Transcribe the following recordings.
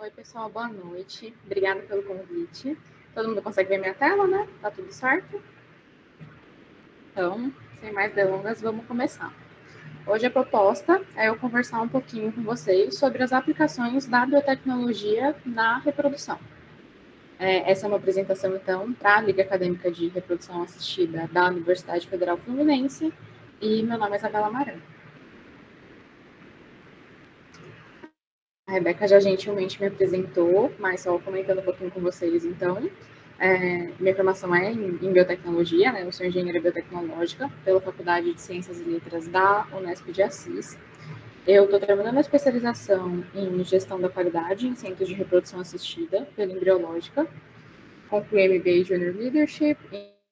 Oi, pessoal, boa noite. Obrigada pelo convite. Todo mundo consegue ver minha tela, né? Tá tudo certo? Então, sem mais delongas, vamos começar. Hoje a proposta é eu conversar um pouquinho com vocês sobre as aplicações da biotecnologia na reprodução. Essa é uma apresentação, então, para a Liga Acadêmica de Reprodução Assistida da Universidade Federal Fluminense, e meu nome é Isabela Maran. A Rebeca já gentilmente me apresentou, mas só comentando um pouquinho com vocês, então. Minha formação é em biotecnologia, né? Eu sou engenheira biotecnológica pela Faculdade de Ciências e Letras da Unesp de Assis. Eu estou terminando a especialização em gestão da qualidade em centros de reprodução assistida pela Embriológica, concluí MBA Junior Leadership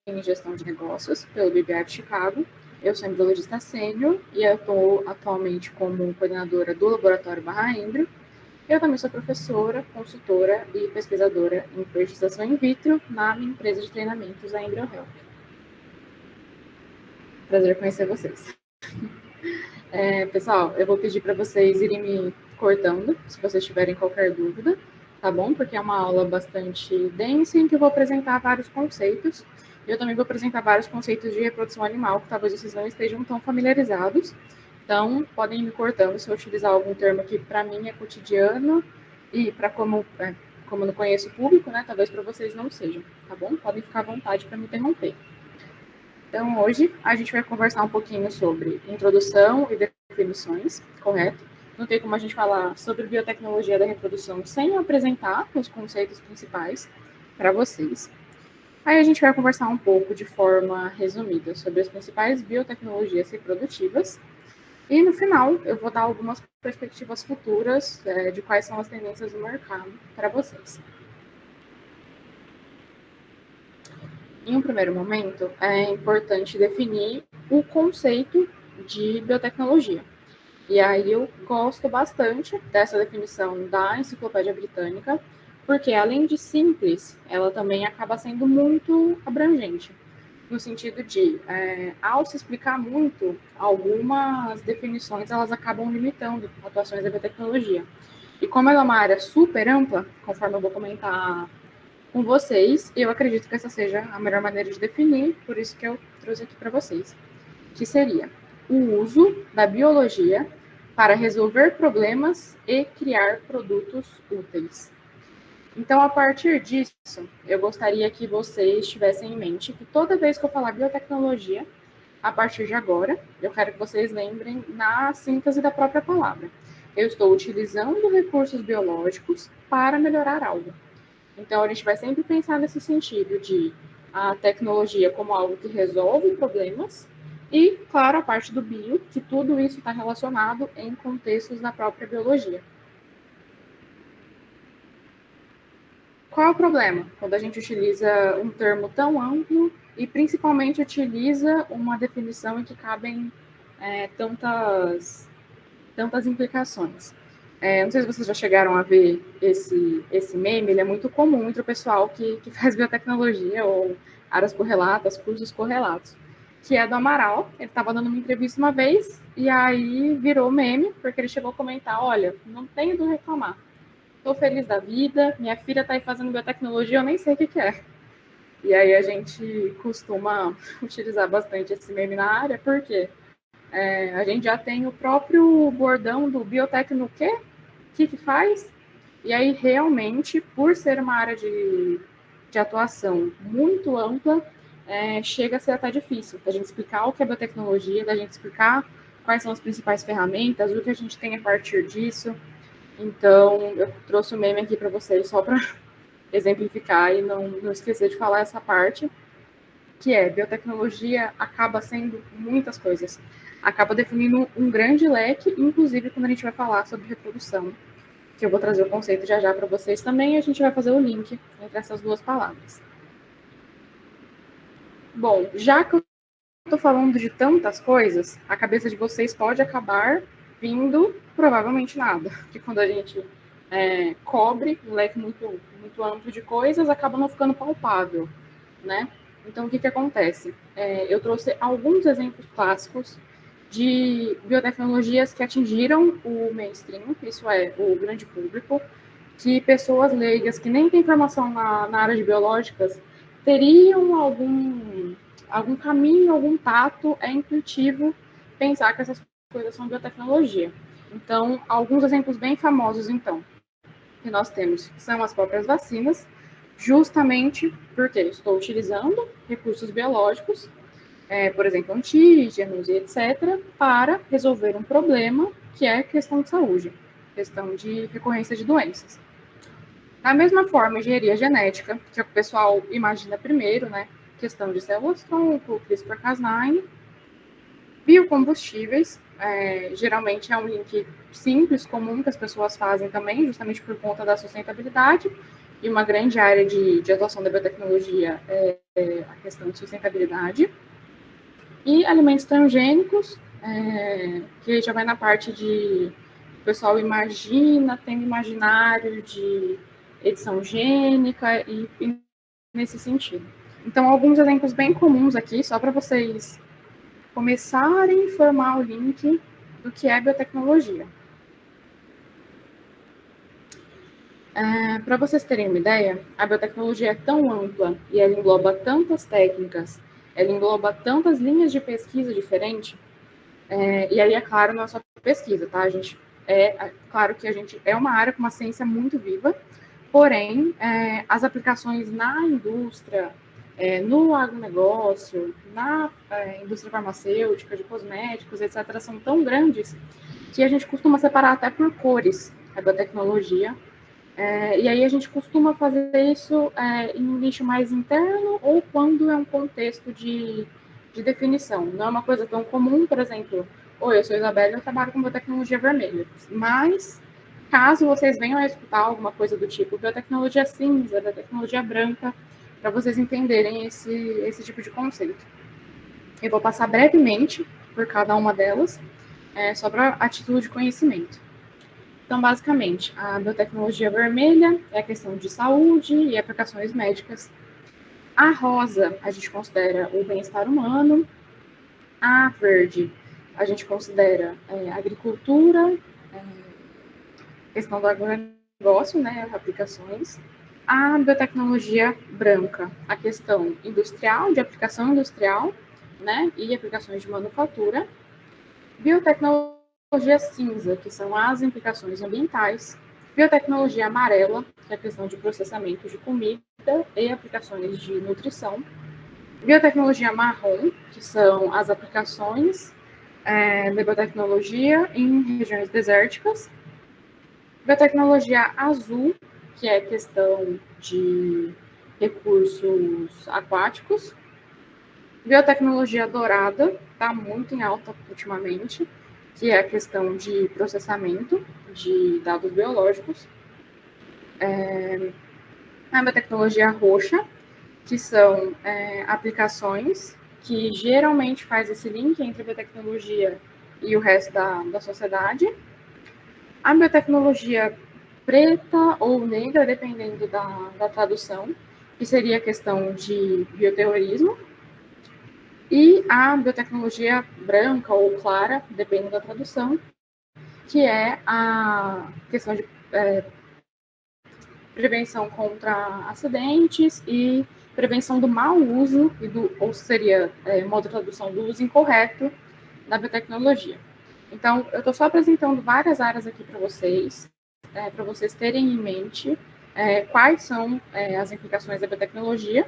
em gestão de negócios pelo BBF Chicago. Eu sou embriologista sênior e eu estou atualmente como coordenadora do Laboratório Barra Embrio. Eu também sou professora, consultora e pesquisadora em fertilização in vitro na minha empresa de treinamentos, a EmbryoHelp. Prazer conhecer vocês. Pessoal, eu vou pedir para vocês irem me cortando, se vocês tiverem qualquer dúvida, tá bom? Porque é uma aula bastante densa em que eu vou apresentar vários conceitos. Eu também vou apresentar vários conceitos de reprodução animal, que talvez vocês não estejam tão familiarizados. Então, podem ir me cortando se eu utilizar algum termo que para mim é cotidiano e para como eu não conheço o público, né? Talvez para vocês não sejam, tá bom? Podem ficar à vontade para me interromper. Então, hoje a gente vai conversar um pouquinho sobre introdução e definições, correto? Não tem como a gente falar sobre biotecnologia da reprodução sem apresentar os conceitos principais para vocês. Aí a gente vai conversar um pouco de forma resumida sobre as principais biotecnologias reprodutivas. E no final, eu vou dar algumas perspectivas futuras de quais são as tendências do mercado para vocês. Em um primeiro momento, é importante definir o conceito de biotecnologia. E aí eu gosto bastante dessa definição da Enciclopédia Britânica, porque além de simples, ela também acaba sendo muito abrangente, no sentido de, ao se explicar muito, algumas definições elas acabam limitando atuações da biotecnologia. E como ela é uma área super ampla, conforme eu vou comentar com vocês, eu acredito que essa seja a melhor maneira de definir, por isso que eu trouxe aqui para vocês, que seria o uso da biologia para resolver problemas e criar produtos úteis. Então, a partir disso, eu gostaria que vocês tivessem em mente que toda vez que eu falar biotecnologia, a partir de agora, eu quero que vocês lembrem na síntese da própria palavra. Eu estou utilizando recursos biológicos para melhorar algo. Então, a gente vai sempre pensar nesse sentido de a tecnologia como algo que resolve problemas e, claro, a parte do bio, que tudo isso está relacionado em contextos da própria biologia. Qual é o problema? Quando a gente utiliza um termo tão amplo e principalmente utiliza uma definição em que cabem tantas implicações. Não sei se vocês já chegaram a ver esse meme, ele é muito comum entre o pessoal que faz biotecnologia ou áreas correlatas, cursos correlatos, que é do Amaral. Ele estava dando uma entrevista uma vez e aí virou meme, porque ele chegou a comentar, olha, não tenho do reclamar. Estou feliz da vida, minha filha está aí fazendo biotecnologia, eu nem sei o que é. E aí a gente costuma utilizar bastante esse meme na área, porque a gente já tem o próprio bordão do biotec no quê? O que faz? E aí, realmente, por ser uma área de atuação muito ampla, chega a ser até difícil da gente explicar o que é biotecnologia, da gente explicar quais são as principais ferramentas, o que a gente tem a partir disso. Então, eu trouxe o meme aqui para vocês só para exemplificar e não esquecer de falar essa parte, que é biotecnologia acaba sendo muitas coisas. Acaba definindo um grande leque, inclusive quando a gente vai falar sobre reprodução, que eu vou trazer o conceito já para vocês também, e a gente vai fazer o link entre essas duas palavras. Bom, já que eu estou falando de tantas coisas, a cabeça de vocês pode acabar vindo provavelmente nada, que quando a gente cobre um leque muito, muito amplo de coisas, acaba não ficando palpável, né? Então, o que acontece? Eu trouxe alguns exemplos clássicos de biotecnologias que atingiram o mainstream, isso é, o grande público, que pessoas leigas, que nem têm formação na área de biológicas, teriam algum caminho, algum tato, é intuitivo pensar que essas coisas são biotecnologia. Então, alguns exemplos bem famosos, então, que nós temos são as próprias vacinas, justamente porque estou utilizando recursos biológicos, por exemplo, antígenos e etc., para resolver um problema que é questão de saúde, questão de recorrência de doenças. Da mesma forma, engenharia genética, que é o que o pessoal imagina primeiro, né? Questão de células-tronco, CRISPR-Cas9, biocombustíveis, geralmente é um link simples, comum, que as pessoas fazem também, justamente por conta da sustentabilidade, e uma grande área de atuação da biotecnologia é a questão de sustentabilidade. E alimentos transgênicos, que já vai na parte de o pessoal imagina, tem um imaginário de edição gênica e nesse sentido. Então, alguns exemplos bem comuns aqui, só para vocês começarem a formar o link do que é biotecnologia. Para vocês terem uma ideia, a biotecnologia é tão ampla e ela engloba tantas técnicas, ela engloba tantas linhas de pesquisa diferentes, e aí, é claro, não é só pesquisa, tá? Claro que a gente é uma área com uma ciência muito viva, porém, as aplicações na indústria, no agronegócio, na indústria farmacêutica, de cosméticos, etc., são tão grandes que a gente costuma separar até por cores a biotecnologia. E aí a gente costuma fazer isso em um nicho mais interno ou quando é um contexto de definição. Não é uma coisa tão comum, por exemplo, oi, eu sou Isabela e eu trabalho com biotecnologia vermelha. Mas, caso vocês venham a escutar alguma coisa do tipo biotecnologia cinza, biotecnologia branca, para vocês entenderem esse tipo de conceito. Eu vou passar brevemente por cada uma delas, só para a título de conhecimento. Então, basicamente, a biotecnologia vermelha é a questão de saúde e aplicações médicas. A rosa, a gente considera o bem-estar humano. A verde, a gente considera agricultura, questão do agronegócio, né, aplicações. A biotecnologia branca, a questão industrial, de aplicação industrial, né, e aplicações de manufatura. Biotecnologia cinza, que são as implicações ambientais. Biotecnologia amarela, que é a questão de processamento de comida e aplicações de nutrição. Biotecnologia marrom, que são as aplicações da biotecnologia em regiões desérticas. Biotecnologia azul, que é a questão de recursos aquáticos. Biotecnologia dourada, está muito em alta ultimamente, que é a questão de processamento de dados biológicos. A biotecnologia roxa, que são aplicações que geralmente faz esse link entre a biotecnologia e o resto da sociedade. A biotecnologia preta ou negra, dependendo da tradução, que seria a questão de bioterrorismo. E a biotecnologia branca ou clara, dependendo da tradução, que é a questão de prevenção contra acidentes e prevenção do mau uso, ou seria, modo de tradução, do uso incorreto da biotecnologia. Então, eu estou só apresentando várias áreas aqui para vocês terem em mente quais são as implicações da biotecnologia.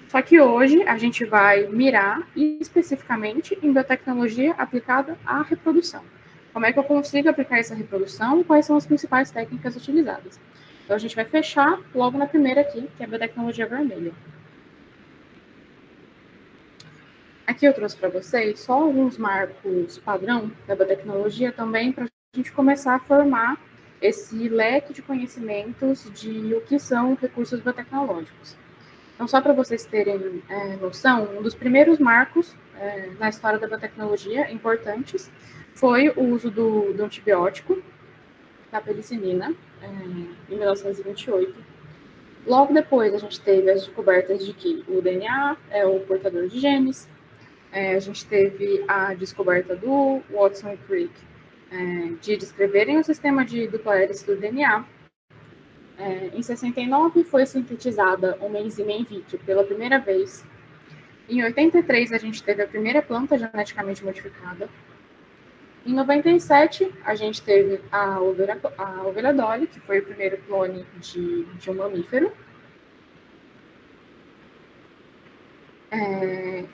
Só que hoje a gente vai mirar especificamente em biotecnologia aplicada à reprodução. Como é que eu consigo aplicar essa reprodução e quais são as principais técnicas utilizadas? Então, a gente vai fechar logo na primeira aqui, que é a biotecnologia vermelha. Aqui eu trouxe para vocês só alguns marcos padrão da biotecnologia também para a gente começar a formar esse leque de conhecimentos de o que são recursos biotecnológicos. Então, só para vocês terem noção, um dos primeiros marcos na história da biotecnologia importantes foi o uso do antibiótico, da penicilina, em 1928. Logo depois, a gente teve as descobertas de que o DNA é o portador de genes. A gente teve a descoberta do Watson e Crick de descreverem o sistema de dupla hélice do DNA. Em 69 foi sintetizada uma enzima in vitro pela primeira vez. Em 83 a gente teve a primeira planta geneticamente modificada. Em 97 a gente teve a ovelha Dolly, que foi o primeiro clone de um mamífero.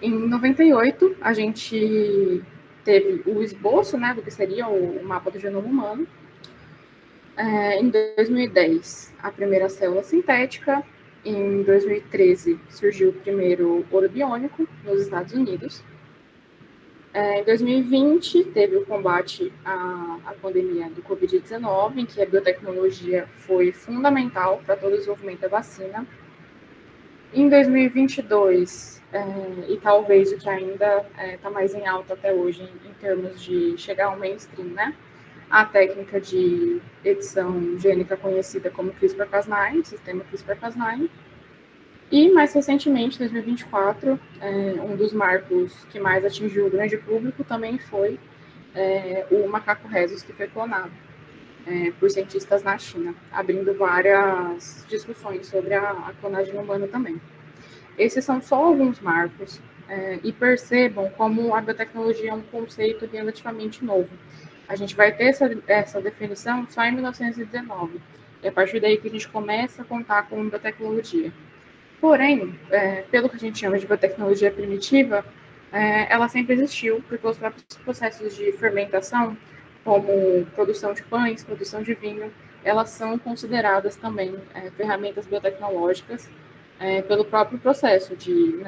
Em 98 a gente teve o esboço, né, do que seria o mapa do genoma humano. Em 2010, a primeira célula sintética. Em 2013, surgiu o primeiro ouro biônico nos Estados Unidos. Em 2020, teve o combate à pandemia do Covid-19, em que a biotecnologia foi fundamental para todo o desenvolvimento da vacina. Em 2022, e talvez o que ainda está mais em alta até hoje, em termos de chegar ao mainstream, né? A técnica de edição gênica conhecida como CRISPR-Cas9, sistema CRISPR-Cas9. E, mais recentemente, em 2024, um dos marcos que mais atingiu o grande público também foi o macaco rhesus, que foi clonado por cientistas na China, abrindo várias discussões sobre a clonagem humana também. Esses são só alguns marcos, e percebam como a biotecnologia é um conceito relativamente novo. A gente vai ter essa definição só em 1919, e a partir daí que a gente começa a contar com biotecnologia. Porém, pelo que a gente chama de biotecnologia primitiva, ela sempre existiu, porque os próprios processos de fermentação, como produção de pães, produção de vinho, elas são consideradas também ferramentas biotecnológicas pelo próprio processo de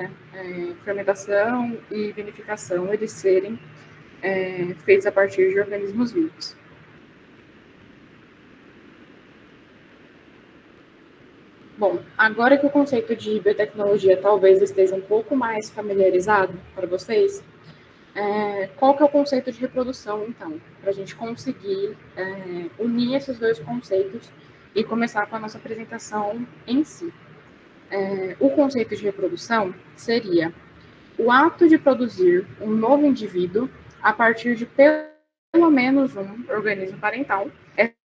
fermentação e vinificação, eles serem feitos a partir de organismos vivos. Bom, agora que o conceito de biotecnologia talvez esteja um pouco mais familiarizado para vocês, qual que é o conceito de reprodução, então? Para a gente conseguir unir esses dois conceitos e começar com a nossa apresentação em si. O conceito de reprodução seria o ato de produzir um novo indivíduo a partir de pelo menos um organismo parental.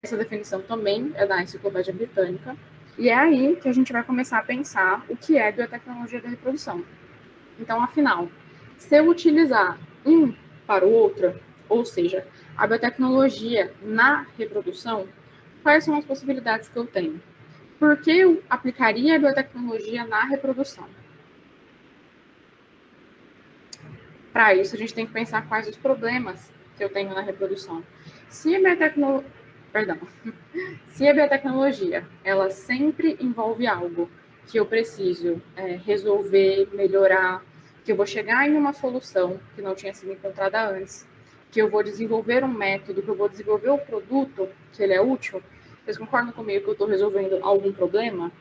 Essa definição também é da Enciclopédia Britânica. E é aí que a gente vai começar a pensar o que é biotecnologia da reprodução. Então, afinal, se eu utilizar um para o outro, ou seja, a biotecnologia na reprodução, quais são as possibilidades que eu tenho? Por que eu aplicaria a biotecnologia na reprodução? Para isso, a gente tem que pensar quais os problemas que eu tenho na reprodução. Se a biotecnologia, ela sempre envolve algo que eu preciso resolver, melhorar, que eu vou chegar em uma solução que não tinha sido encontrada antes, que eu vou desenvolver um método, que eu vou desenvolver um produto que ele é útil, vocês concordam comigo que eu estou resolvendo algum problema?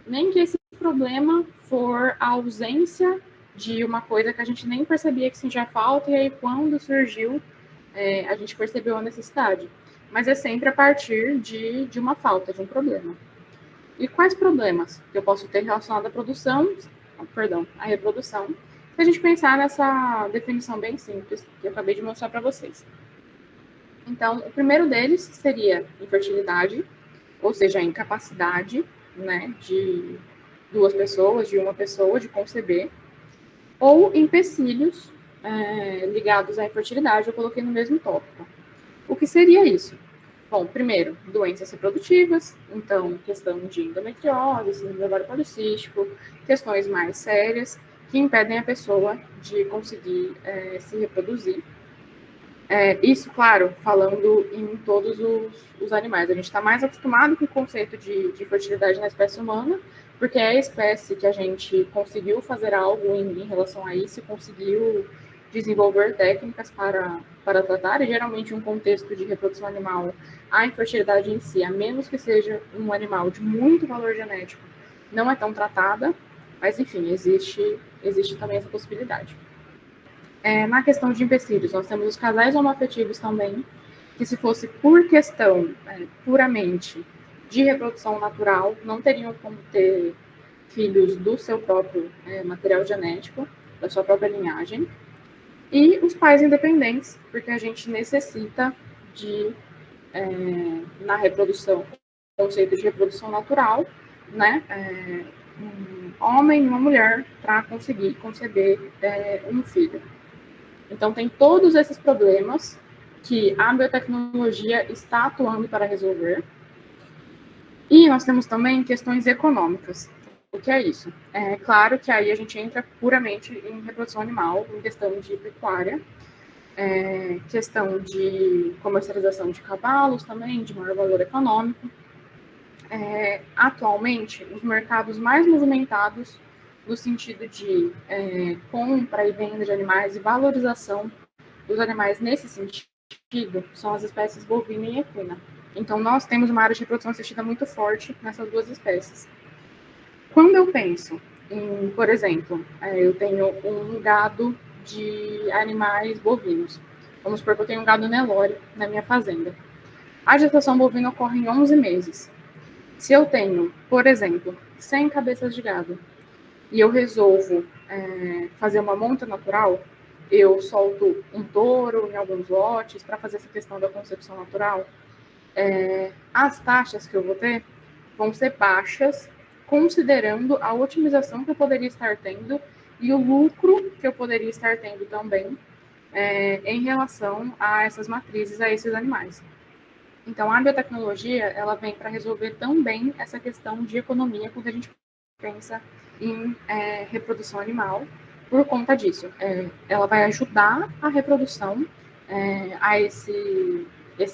Nem que esse problema for a ausência de uma coisa que a gente nem percebia que sentia falta, e aí quando surgiu, a gente percebeu a necessidade. Mas é sempre a partir de uma falta, de um problema. E quais problemas que eu posso ter relacionado à à reprodução, se a gente pensar nessa definição bem simples que eu acabei de mostrar para vocês. Então, o primeiro deles seria infertilidade, ou seja, a incapacidade, né, de duas pessoas, de uma pessoa, de conceber, ou empecilhos ligados à infertilidade, eu coloquei no mesmo tópico. O que seria isso? Bom, primeiro, doenças reprodutivas, então, questão de endometriose, síndrome do ovário policístico, questões mais sérias que impedem a pessoa de conseguir se reproduzir. Isso, claro, falando em todos os animais. A gente está mais acostumado com o conceito de fertilidade na espécie humana, porque é a espécie que a gente conseguiu fazer algo em relação a isso, conseguiu desenvolver técnicas para tratar, e geralmente um contexto de reprodução animal, a infertilidade em si, a menos que seja um animal de muito valor genético, não é tão tratada, mas enfim, existe também essa possibilidade. Na questão de empecilhos, nós temos os casais homoafetivos também, que se fosse por questão puramente de reprodução natural, não teriam como ter filhos do seu próprio material genético, da sua própria linhagem. E os pais independentes, porque a gente necessita de, na reprodução, conceito de reprodução natural, né? Um homem e uma mulher para conseguir conceber um filho. Então, tem todos esses problemas que a biotecnologia está atuando para resolver. E nós temos também questões econômicas. O que é isso? É claro que aí a gente entra puramente em reprodução animal, em questão de pecuária, questão de comercialização de cavalos também, de maior valor econômico. Atualmente, os mercados mais movimentados no sentido de compra e venda de animais e valorização dos animais nesse sentido são as espécies bovina e equina. Então, nós temos uma área de reprodução assistida muito forte nessas duas espécies. Quando eu penso em, por exemplo, eu tenho um gado de animais bovinos. Vamos supor que eu tenho um gado Nelore na minha fazenda. A gestação bovina ocorre em 11 meses. Se eu tenho, por exemplo, 100 cabeças de gado e eu resolvo fazer uma monta natural, eu solto um touro em alguns lotes para fazer essa questão da concepção natural, as taxas que eu vou ter vão ser baixas, considerando a otimização que eu poderia estar tendo e o lucro que eu poderia estar tendo também em relação a essas matrizes, a esses animais. Então, a biotecnologia, ela vem para resolver também essa questão de economia quando a gente pensa em reprodução animal. Por conta disso, ela vai ajudar a reprodução a esse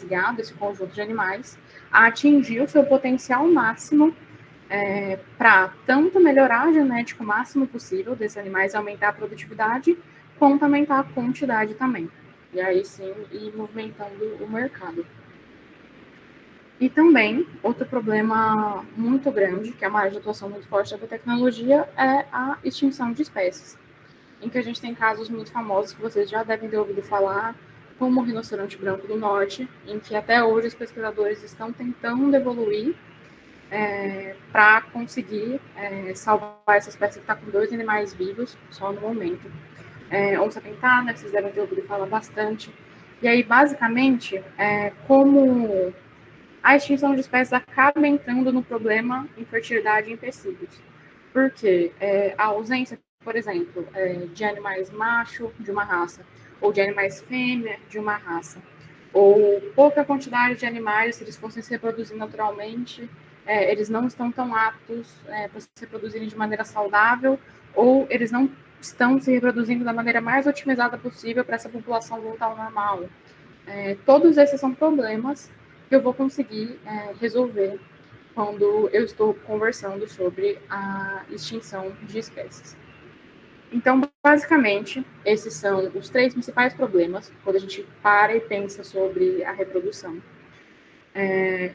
gado, esse conjunto de animais, a atingir o seu potencial máximo para tanto melhorar a genética o máximo possível desses animais, aumentar a produtividade, quanto aumentar a quantidade também. E aí sim, ir movimentando o mercado. E também, outro problema muito grande, que é uma área de atuação muito forte da biotecnologia, é a extinção de espécies, em que a gente tem casos muito famosos que vocês já devem ter ouvido falar, como o rinoceronte branco do norte, em que até hoje os pesquisadores estão tentando evoluir para conseguir salvar essa espécie que está com 2 animais vivos só no momento. Onça pintada, vocês devem ter ouvido falar bastante. E aí, basicamente, como a extinção de espécies acaba entrando no problema infertilidade em tecidos. Porque a ausência, por exemplo, de animais macho de uma raça, ou de animais fêmea de uma raça, ou pouca quantidade de animais, se eles fossem se reproduzir naturalmente, eles não estão tão aptos para se reproduzirem de maneira saudável, ou eles não estão se reproduzindo da maneira mais otimizada possível para essa população voltar ao normal. Todos esses são problemas que eu vou conseguir resolver quando eu estou conversando sobre a extinção de espécies. Então, basicamente, esses são os 3 principais problemas quando a gente para e pensa sobre a reprodução.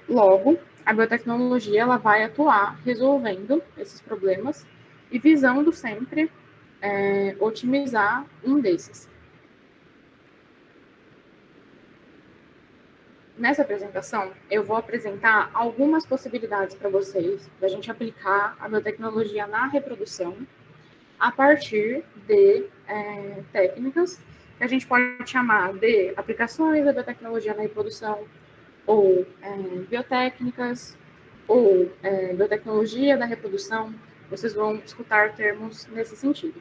Logo, a biotecnologia ela vai atuar resolvendo esses problemas e visando sempre otimizar um desses. Nessa apresentação, eu vou apresentar algumas possibilidades para vocês, da gente aplicar a biotecnologia na reprodução, a partir de técnicas que a gente pode chamar de aplicações da biotecnologia na reprodução, ou biotécnicas, ou biotecnologia da reprodução. Vocês vão escutar termos nesse sentido.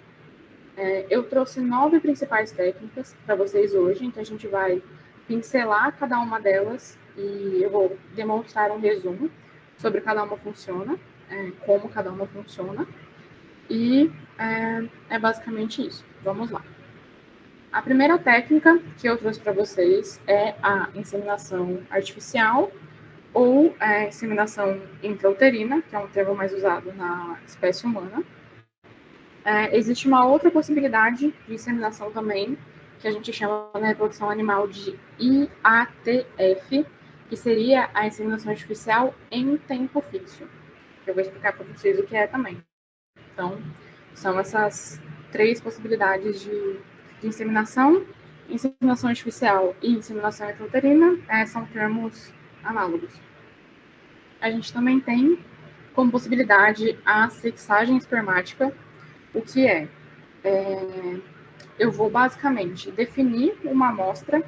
Eu trouxe 9 principais técnicas para vocês hoje, então a gente vai pincelar cada uma delas e eu vou demonstrar um resumo sobre cada uma funciona, como cada uma funciona, e é basicamente isso. Vamos lá. A primeira técnica que eu trouxe para vocês é a inseminação artificial ou inseminação intrauterina, que é um termo mais usado na espécie humana. Existe uma outra possibilidade de inseminação também, que a gente chama na reprodução animal de IATF, que seria a inseminação artificial em tempo fixo. Eu vou explicar para vocês o que é também. Então, são essas 3 possibilidades de inseminação. Inseminação artificial e inseminação intrauterina são termos análogos. A gente também tem como possibilidade a sexagem espermática, o que eu vou basicamente definir uma amostra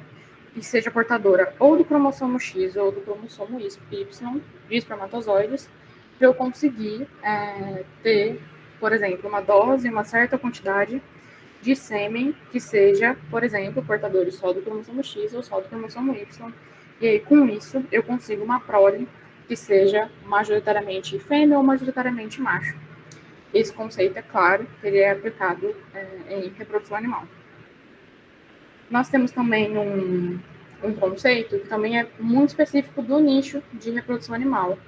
que seja portadora ou do cromossomo X ou do cromossomo Y de espermatozoides, para eu conseguir ter, por exemplo, uma dose, uma certa quantidade de sêmen que seja, por exemplo, portadores só do cromossomo X ou só do cromossomo Y. E aí, com isso, eu consigo uma prole que seja majoritariamente fêmea ou majoritariamente macho. Esse conceito, é claro, que ele é aplicado em reprodução animal. Nós temos também um conceito que também é muito específico do nicho de reprodução animal,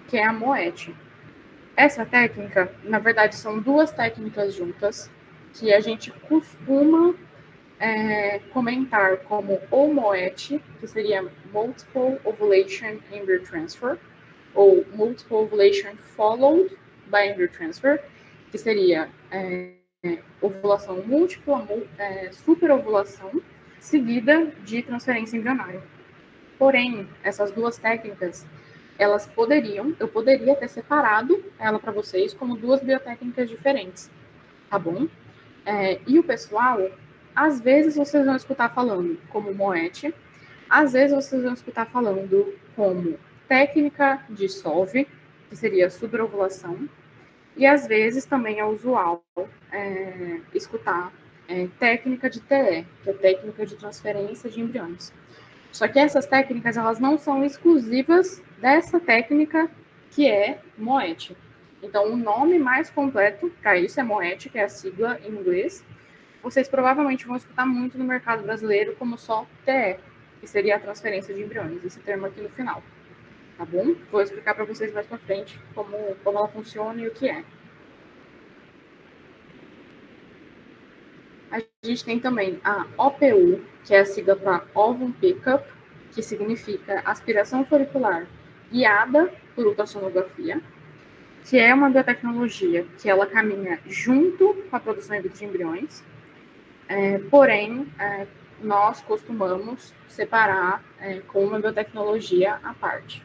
que é a MOET. Essa técnica, na verdade, são duas técnicas juntas, que a gente costuma comentar como ou MOET, que seria Multiple Ovulation Embryo Transfer, ou Multiple Ovulation Followed by Embryo Transfer, que seria ovulação múltipla, superovulação, seguida de transferência embrionária. Porém, essas duas técnicas, eu poderia ter separado ela para vocês como duas biotécnicas diferentes, tá bom? E o pessoal, às vezes vocês vão escutar falando como MOET, às vezes vocês vão escutar falando como técnica de SOLVE, que seria superovulação, e às vezes também é usual escutar técnica de TE, que é técnica de transferência de embriões. Só que essas técnicas, elas não são exclusivas dessa técnica que é MOET. Então, o nome mais completo para isso é MOET, que é a sigla em inglês. Vocês provavelmente vão escutar muito no mercado brasileiro como só TE, que seria a transferência de embriões, esse termo aqui no final. Tá bom? Vou explicar para vocês mais para frente como ela funciona e o que é. A gente tem também a OPU, que é a sigla para Ovum Pickup, que significa aspiração folicular guiada por ultrassonografia, que é uma biotecnologia que ela caminha junto com a produção in vitro de embriões, porém, nós costumamos separar com uma biotecnologia à parte.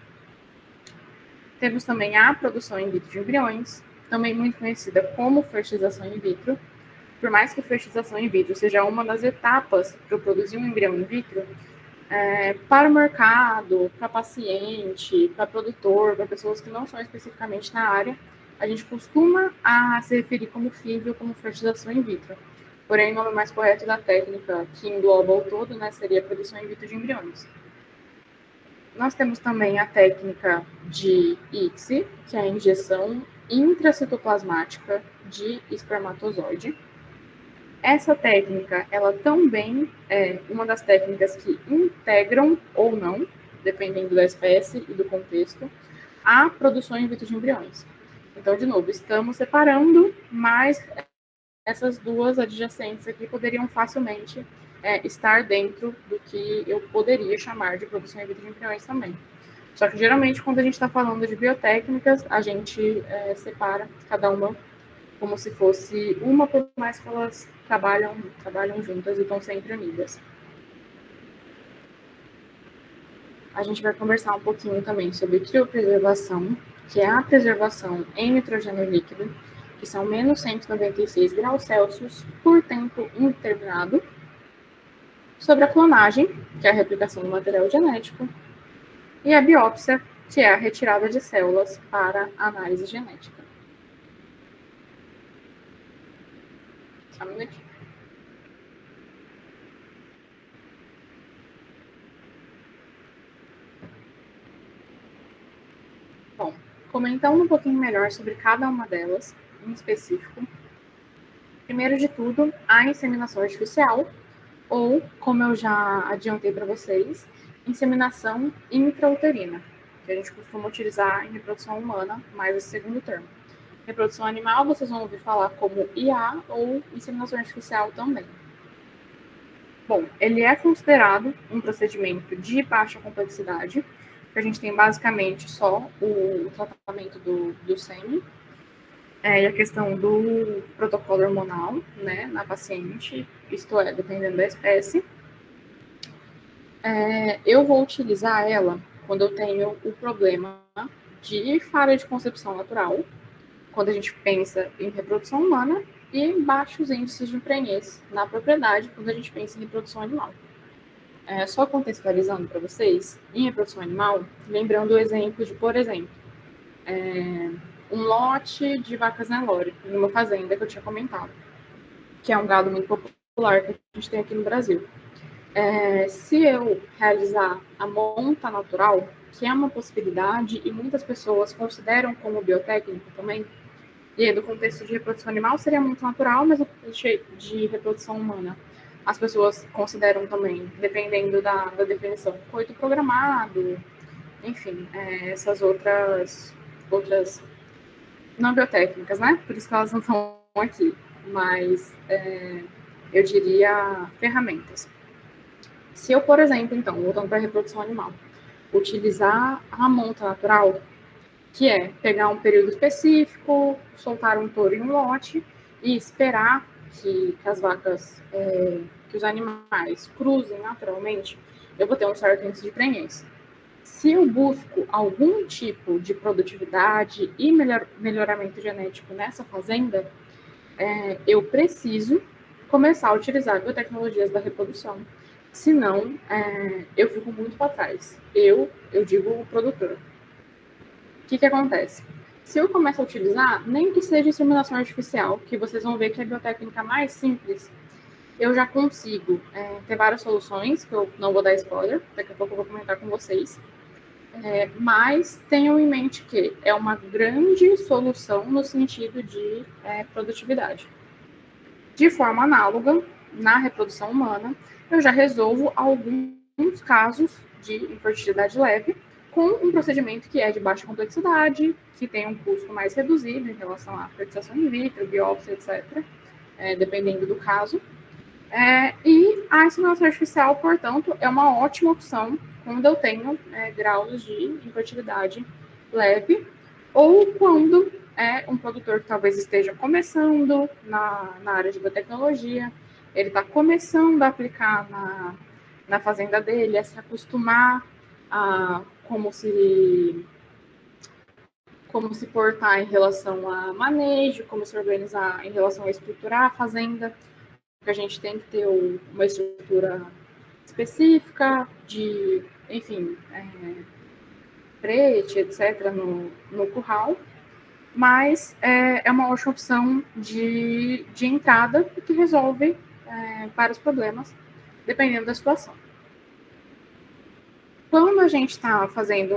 Temos também a produção in vitro de embriões, também muito conhecida como fertilização in vitro. Por mais que fertilização in vitro seja uma das etapas para eu produzir um embrião in vitro, para o mercado, para paciente, para produtor, para pessoas que não são especificamente na área, a gente costuma se referir como FIV ou como fertilização in vitro. Porém, o nome mais correto da técnica, que engloba o todo, seria a produção in vitro de embriões. Nós temos também a técnica de ICSI, que é a injeção intracitoplasmática de espermatozoide. Essa técnica, ela também é uma das técnicas que integram ou não, dependendo da espécie e do contexto, a produção in vitro de embriões. Então, de novo, estamos separando, mas essas duas adjacentes aqui poderiam facilmente estar dentro do que eu poderia chamar de produção in vitro de embriões também. Só que, geralmente, quando a gente está falando de biotécnicas, a gente separa cada uma como se fosse uma, por mais que elas trabalham juntas e estão sempre unidas. A gente vai conversar um pouquinho também sobre criopreservação, que é a preservação em nitrogênio líquido, que são menos 196 graus Celsius por tempo indeterminado, sobre a clonagem, que é a replicação do material genético, e a biópsia, que é a retirada de células para análise genética. Só um minutinho. Bom, comentando um pouquinho melhor sobre cada uma delas, em específico. Primeiro de tudo, a inseminação artificial, ou, como eu já adiantei para vocês, inseminação intrauterina, que a gente costuma utilizar em reprodução humana, mais esse segundo termo. Reprodução animal, vocês vão ouvir falar como IA ou inseminação artificial também. Bom, ele é considerado um procedimento de baixa complexidade, porque a gente tem basicamente só o tratamento do sêmen, e a questão do protocolo hormonal, na paciente, isto é, dependendo da espécie. Eu vou utilizar ela quando eu tenho o problema de falha de concepção natural, quando a gente pensa em reprodução humana, e baixos índices de prenhez na propriedade, quando a gente pensa em reprodução animal. Só contextualizando para vocês, em reprodução animal, lembrando o exemplo de, por exemplo, um lote de vacas Nelore, numa fazenda que eu tinha comentado, que é um gado muito popular que a gente tem aqui no Brasil. Se eu realizar a monta natural, que é uma possibilidade e muitas pessoas consideram como biotécnico também, e aí, do contexto de reprodução animal seria muito natural, mas de reprodução humana as pessoas consideram também, dependendo da definição, coito programado, enfim, essas outras não biotécnicas, né? Por isso que elas não estão aqui, mas eu diria ferramentas. Se eu, por exemplo, então, voltando para a reprodução animal, utilizar a monta natural, que é pegar um período específico, soltar um touro em um lote e esperar que as vacas, que os animais cruzem naturalmente, eu vou ter um certo índice de prenhez. Se eu busco algum tipo de produtividade e melhoramento genético nessa fazenda, eu preciso começar a utilizar biotecnologias da reprodução. Senão, eu fico muito para trás. Eu digo o produtor. O que acontece? Se eu começo a utilizar, nem que seja inseminação artificial, que vocês vão ver que é a biotécnica mais simples, eu já consigo ter várias soluções, que eu não vou dar spoiler, daqui a pouco eu vou comentar com vocês, mas tenham em mente que é uma grande solução no sentido de produtividade. De forma análoga, na reprodução humana, eu já resolvo alguns casos de infertilidade leve com um procedimento que é de baixa complexidade, que tem um custo mais reduzido em relação à fertilização in vitro, biópsia, etc., dependendo do caso. E a inseminação artificial, portanto, é uma ótima opção quando eu tenho graus de infertilidade leve ou quando um produtor que talvez esteja começando na área de biotecnologia, ele está começando a aplicar na fazenda dele, a se acostumar a como se portar em relação a manejo, como se organizar em relação a estruturar a fazenda, porque a gente tem que ter uma estrutura específica de, enfim, frete, etc., no curral, mas é uma ótima opção de entrada que resolve vários problemas, dependendo da situação. Quando a gente está fazendo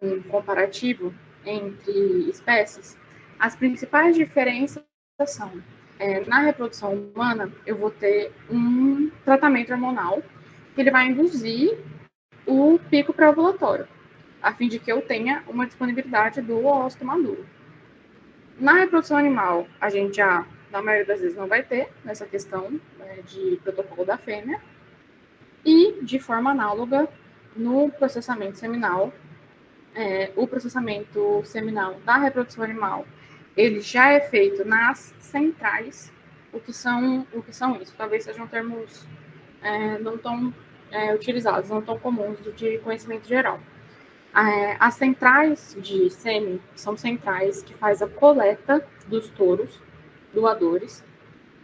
um comparativo entre espécies, as principais diferenças são, na reprodução humana, eu vou ter um tratamento hormonal que ele vai induzir o pico pré-ovulatório, a fim de que eu tenha uma disponibilidade do óvulo maduro. Na reprodução animal, a gente já, na maioria das vezes, não vai ter essa questão de protocolo da fêmea. E, de forma análoga, no processamento seminal, o processamento seminal da reprodução animal, ele já é feito nas centrais. O que são isso? Talvez sejam termos não tão utilizados, não tão comuns de conhecimento geral. As centrais de sêmen são centrais que faz a coleta dos touros doadores.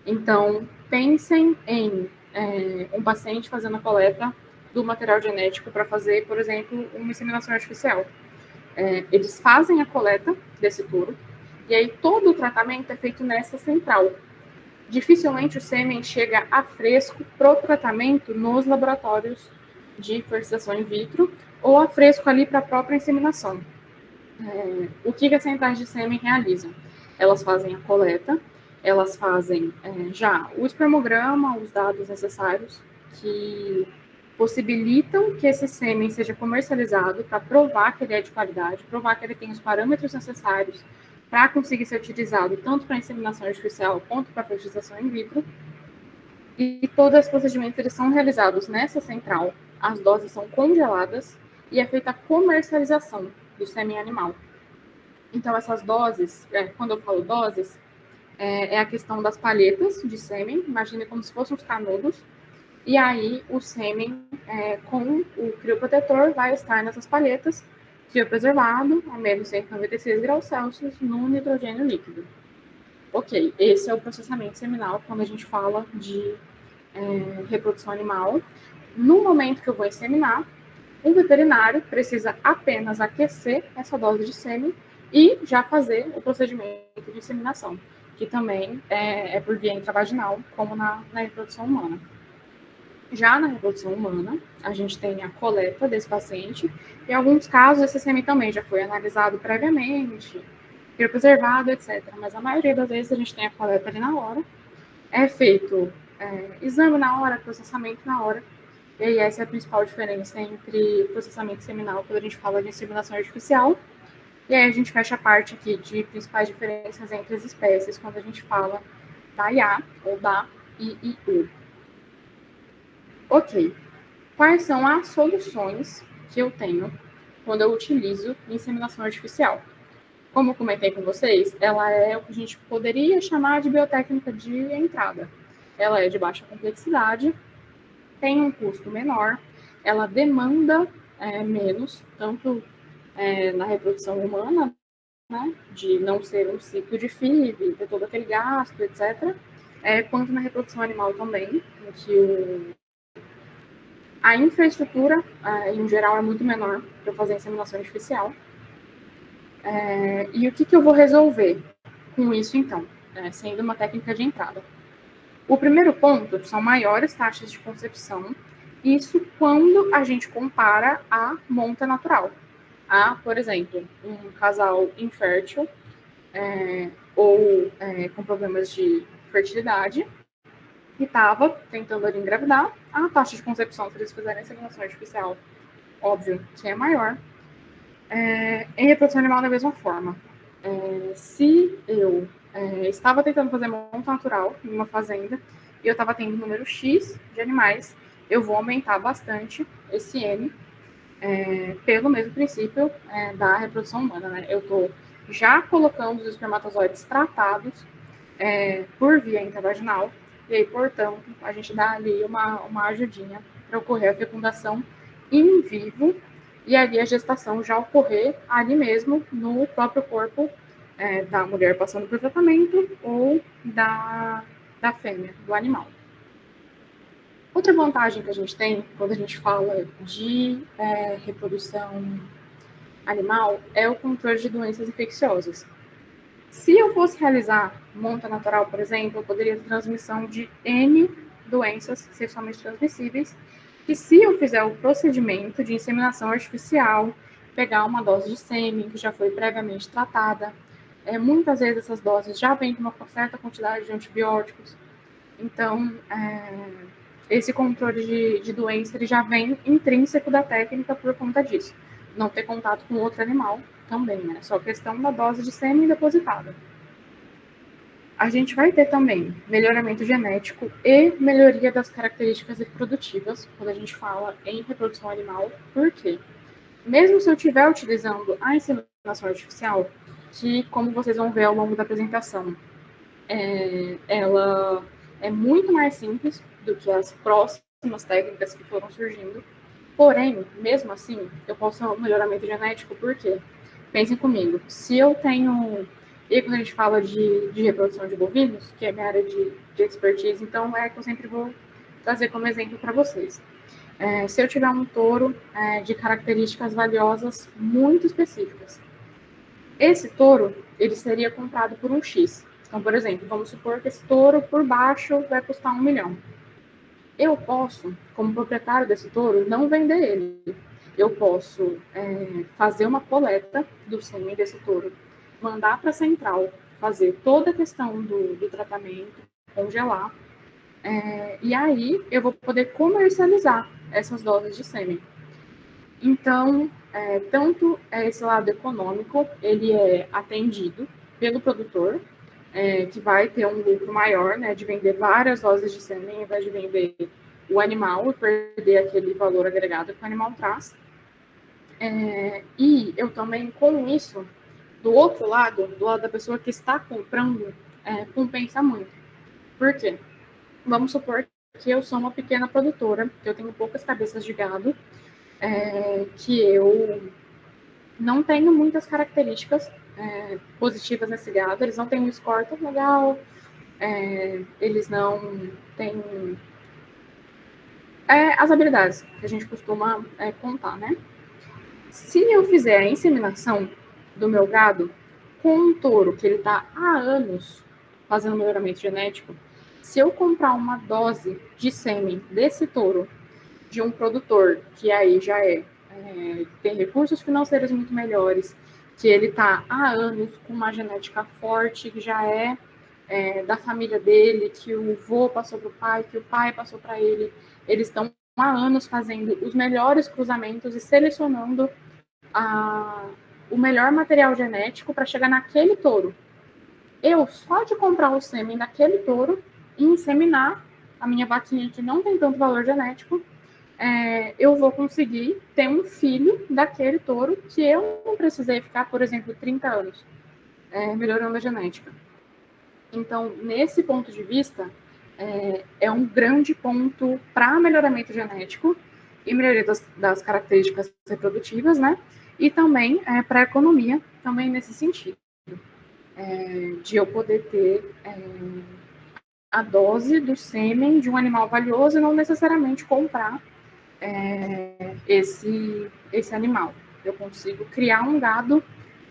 Então, pensem em um paciente fazendo a coleta do material genético para fazer, por exemplo, uma inseminação artificial. Eles fazem a coleta desse touro e aí todo o tratamento é feito nessa central. Dificilmente o sêmen chega a fresco para o tratamento nos laboratórios de fertilização in vitro ou a fresco ali para a própria inseminação. O que as centrais de sêmen realizam? Elas fazem a coleta, elas fazem já o espermograma, os dados necessários que possibilitam que esse sêmen seja comercializado para provar que ele é de qualidade, provar que ele tem os parâmetros necessários para conseguir ser utilizado tanto para inseminação artificial quanto para fertilização in vitro. E todos os procedimentos eles são realizados nessa central, as doses são congeladas e é feita a comercialização do sêmen animal. Então, essas doses, quando eu falo doses, é a questão das palhetas de sêmen, imagine como se fossem os canudos, e aí o sêmen com o crioprotetor vai estar nessas palhetas, criopreservado a menos 196 graus Celsius no nitrogênio líquido. Ok, esse é o processamento seminal quando a gente fala de reprodução animal. No momento que eu vou inseminar, o veterinário precisa apenas aquecer essa dose de sêmen e já fazer o procedimento de inseminação, que também é por via intravaginal, como na reprodução humana. Já na reprodução humana, a gente tem a coleta desse paciente. Em alguns casos, esse sêmen também já foi analisado previamente, preservado, etc. Mas a maioria das vezes a gente tem a coleta ali na hora. É feito exame na hora, processamento na hora. E aí essa é a principal diferença entre processamento seminal, quando a gente fala de inseminação artificial. E aí a gente fecha a parte aqui de principais diferenças entre as espécies, quando a gente fala da IA ou da IIU. Ok. Quais são as soluções que eu tenho quando eu utilizo inseminação artificial? Como eu comentei com vocês, ela é o que a gente poderia chamar de biotécnica de entrada. Ela é de baixa complexidade, tem um custo menor, ela demanda menos, tanto na reprodução humana, né, de não ser um ciclo de FIV, ter todo aquele gasto, etc., quanto na reprodução animal também, em que a infraestrutura, em geral, é muito menor para fazer inseminação artificial. E o que eu vou resolver com isso, então, sendo uma técnica de entrada? O primeiro ponto são maiores taxas de concepção, isso quando a gente compara a monta natural. Por exemplo, um casal infértil ou com problemas de fertilidade, que estava tentando ali engravidar, a taxa de concepção, se eles fizerem inseminação artificial, óbvio que é maior. Em reprodução animal, da mesma forma. Se eu estava tentando fazer monta natural em uma fazenda e eu estava tendo um número X de animais, eu vou aumentar bastante esse N pelo mesmo princípio da reprodução humana. Né? Eu estou já colocando os espermatozoides tratados por via intravaginal, e aí, portanto, a gente dá ali uma ajudinha para ocorrer a fecundação in vivo, e ali a gestação já ocorrer ali mesmo, no próprio corpo da mulher passando por tratamento ou da fêmea, do animal. Outra vantagem que a gente tem quando a gente fala de reprodução animal é o controle de doenças infecciosas. Se eu fosse realizar monta natural, por exemplo, eu poderia ter transmissão de N doenças sexualmente transmissíveis, e se eu fizer o procedimento de inseminação artificial, pegar uma dose de sêmen que já foi previamente tratada, muitas vezes essas doses já vêm com uma certa quantidade de antibióticos, então esse controle de doença ele já vem intrínseco da técnica por conta disso. Não ter contato com outro animal também, né? Só questão da dose de sêmen depositada. A gente vai ter também melhoramento genético e melhoria das características reprodutivas quando a gente fala em reprodução animal. Por quê? Mesmo se eu estiver utilizando a inseminação artificial, que, como vocês vão ver ao longo da apresentação, ela é muito mais simples do que as próximas técnicas que foram surgindo. Porém, mesmo assim, eu posso ter um melhoramento genético, por quê? Pensem comigo, se eu tenho... E quando a gente fala de reprodução de bovinos, que é minha área de expertise, então é que eu sempre vou trazer como exemplo para vocês. Se eu tiver um touro de características valiosas muito específicas, esse touro, ele seria comprado por um X. Então, por exemplo, vamos supor que esse touro por baixo vai custar 1 milhão. Eu posso, como proprietário desse touro, não vender ele. Eu posso fazer uma coleta do sêmen desse touro, mandar para a central, fazer toda a questão do tratamento, congelar, e aí eu vou poder comercializar essas doses de sêmen. Então, tanto esse lado econômico, ele é atendido pelo produtor, que vai ter um lucro maior, né, de vender várias doses de sêmen, ao invés de vender o animal e perder aquele valor agregado que o animal traz. E eu também, com isso, do outro lado, do lado da pessoa que está comprando, compensa muito. Por quê? Vamos supor que eu sou uma pequena produtora, que eu tenho poucas cabeças de gado, que eu não tenho muitas características positivas nesse gado, eles não têm um score tão legal, eles não têm as habilidades que a gente costuma contar, né? Se eu fizer a inseminação do meu gado com um touro que ele está há anos fazendo melhoramento genético, se eu comprar uma dose de sêmen desse touro de um produtor que aí já tem recursos financeiros muito melhores, que ele está há anos com uma genética forte, que já da família dele, que o vô passou para o pai, que o pai passou para ele, eles estão há anos fazendo os melhores cruzamentos e selecionando o melhor material genético para chegar naquele touro. Eu, só de comprar o sêmen daquele touro e inseminar a minha vaquinha que não tem tanto valor genético, eu vou conseguir ter um filho daquele touro que eu não precisei ficar, por exemplo, 30 anos melhorando a genética. Então, nesse ponto de vista, é um grande ponto para melhoramento genético e melhoria das características reprodutivas, né? E também para a economia, também nesse sentido, de eu poder ter a dose do sêmen de um animal valioso e não necessariamente comprar esse animal. Eu consigo criar um gado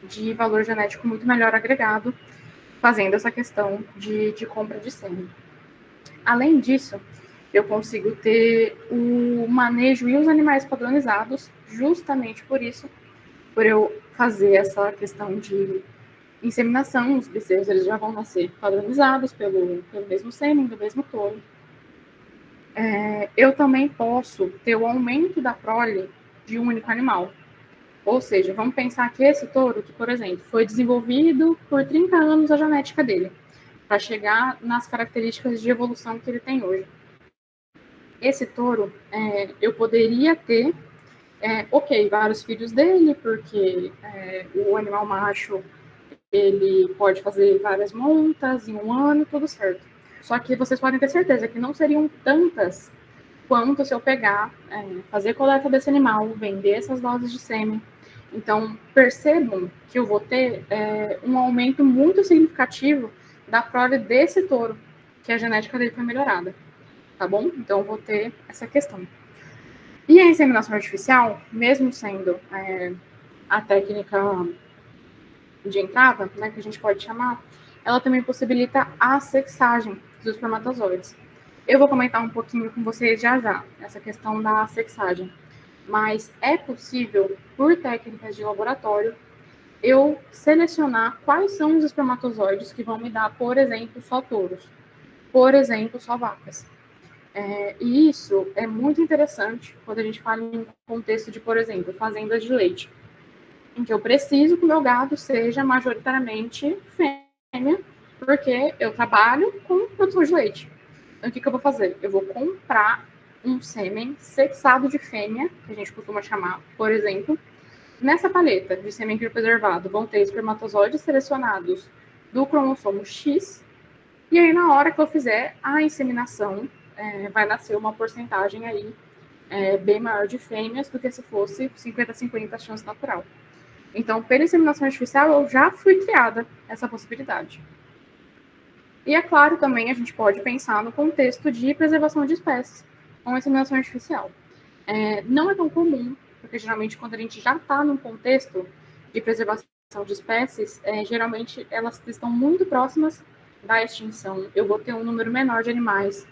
de valor genético muito melhor agregado, fazendo essa questão de compra de sêmen. Além disso, eu consigo ter o manejo e os animais padronizados, justamente por isso, por eu fazer essa questão de inseminação, os bezerros eles já vão nascer padronizados pelo mesmo sêmen, do mesmo touro. Eu também posso ter o aumento da prole de um único animal. Ou seja, vamos pensar que esse touro, que, por exemplo, foi desenvolvido por 30 anos a genética dele, para chegar nas características de evolução que ele tem hoje. Esse touro, eu poderia ter, vários filhos dele, porque o animal macho, ele pode fazer várias montas em um ano, tudo certo. Só que vocês podem ter certeza que não seriam tantas quanto se eu pegar, fazer coleta desse animal, vender essas doses de sêmen. Então, percebam que eu vou ter um aumento muito significativo da prole desse touro, que a genética dele foi melhorada, tá bom? Então, eu vou ter essa questão. E a inseminação artificial, mesmo sendo a técnica de entrada, né, que a gente pode chamar, ela também possibilita a sexagem dos espermatozoides. Eu vou comentar um pouquinho com vocês já, essa questão da sexagem. Mas é possível, por técnicas de laboratório, eu selecionar quais são os espermatozoides que vão me dar, por exemplo, só touros, por exemplo, só vacas. E isso é muito interessante quando a gente fala em um contexto de, por exemplo, fazendas de leite, em que eu preciso que o meu gado seja majoritariamente fêmea, porque eu trabalho com produção de leite. Então, o que eu vou fazer? Eu vou comprar um sêmen sexado de fêmea, que a gente costuma chamar, por exemplo. Nessa paleta de sêmen criopreservado vão ter espermatozoides selecionados do cromossomo X, e aí na hora que eu fizer a inseminação, vai nascer uma porcentagem aí bem maior de fêmeas do que se fosse 50-50 a chance natural. Então, pela inseminação artificial, eu já fui criada essa possibilidade. E, é claro, também a gente pode pensar no contexto de preservação de espécies com a inseminação artificial. Não é tão comum, porque geralmente quando a gente já está num contexto de preservação de espécies, geralmente elas estão muito próximas da extinção. Eu vou ter um número menor de animais.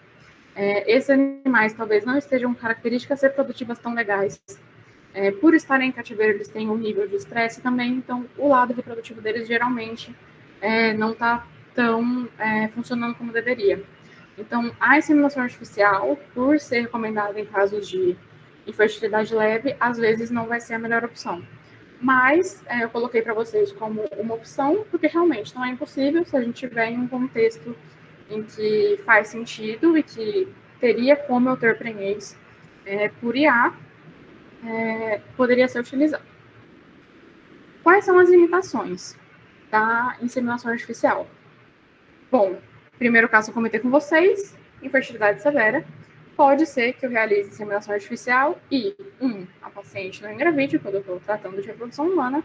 Esses animais talvez não estejam com características reprodutivas tão legais. Por estarem em cativeiro, eles têm um nível de estresse também, então o lado reprodutivo deles geralmente não está tão funcionando como deveria. Então, a inseminação artificial, por ser recomendada em casos de infertilidade leve, às vezes não vai ser a melhor opção. Mas eu coloquei para vocês como uma opção, porque realmente não é impossível se a gente tiver em um contexto em que faz sentido e que teria como eu ter prenhez por IA, poderia ser utilizado. Quais são as limitações da inseminação artificial? Bom, primeiro caso que eu comentei com vocês, infertilidade severa. Pode ser que eu realize inseminação artificial e, a paciente não engravide quando eu estou tratando de reprodução humana,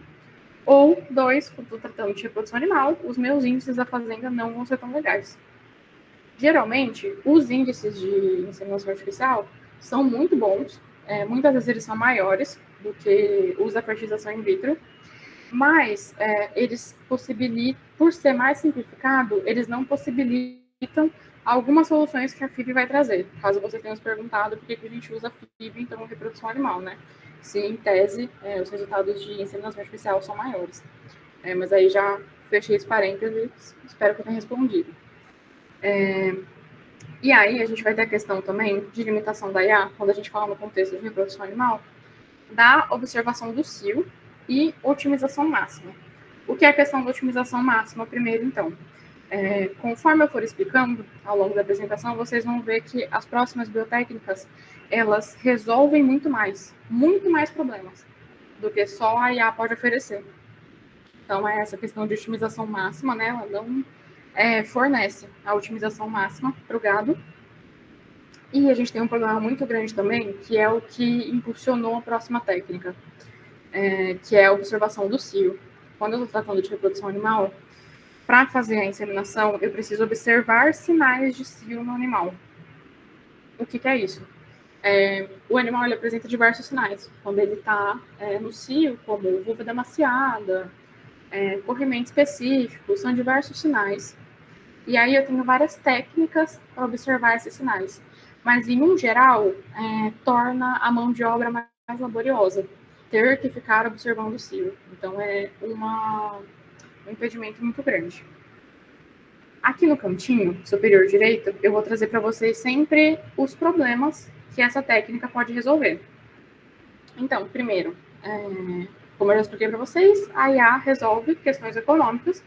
ou 2, quando eu estou tratando de reprodução animal, os meus índices da fazenda não vão ser tão legais. Geralmente, os índices de inseminação artificial são muito bons, muitas vezes eles são maiores do que os da fertilização in vitro, mas eles possibilitam, por ser mais simplificado, eles não possibilitam algumas soluções que a FIV vai trazer. Caso você tenha nos perguntado por que a gente usa FIV, então, reprodução animal, né? Se, em tese, os resultados de inseminação artificial são maiores. Mas aí já fechei esse parênteses, espero que eu tenha respondido. E aí a gente vai ter a questão também de limitação da IA, quando a gente fala no contexto de reprodução animal, da observação do cio e otimização máxima. O que é a questão da otimização máxima primeiro, então? Conforme eu for explicando ao longo da apresentação, vocês vão ver que as próximas biotécnicas, elas resolvem muito mais problemas do que só a IA pode oferecer. Então, é essa questão de otimização máxima, né? Ela não fornece a otimização máxima para o gado. E a gente tem um problema muito grande também, que é o que impulsionou a próxima técnica, que é a observação do cio. Quando eu estou tratando de reprodução animal, para fazer a inseminação, eu preciso observar sinais de cio no animal. O que é isso? O animal ele apresenta diversos sinais. Quando ele está no cio, como vulva demaciada, corrimento específico, são diversos sinais. E aí eu tenho várias técnicas para observar esses sinais. Mas, em um geral, torna a mão de obra mais laboriosa, ter que ficar observando o cio. Então, é um impedimento muito grande. Aqui no cantinho superior direito, eu vou trazer para vocês sempre os problemas que essa técnica pode resolver. Então, primeiro, como eu já expliquei para vocês, a IA resolve questões econômicas.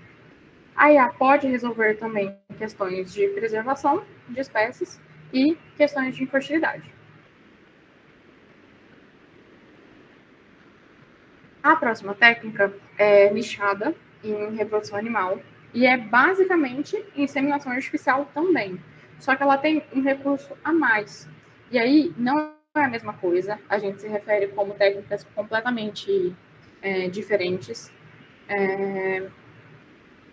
A IA pode resolver também questões de preservação de espécies e questões de infertilidade. A próxima técnica é nichada em reprodução animal e é basicamente inseminação artificial também. Só que ela tem um recurso a mais. E aí não é a mesma coisa. A gente se refere como técnicas completamente diferentes.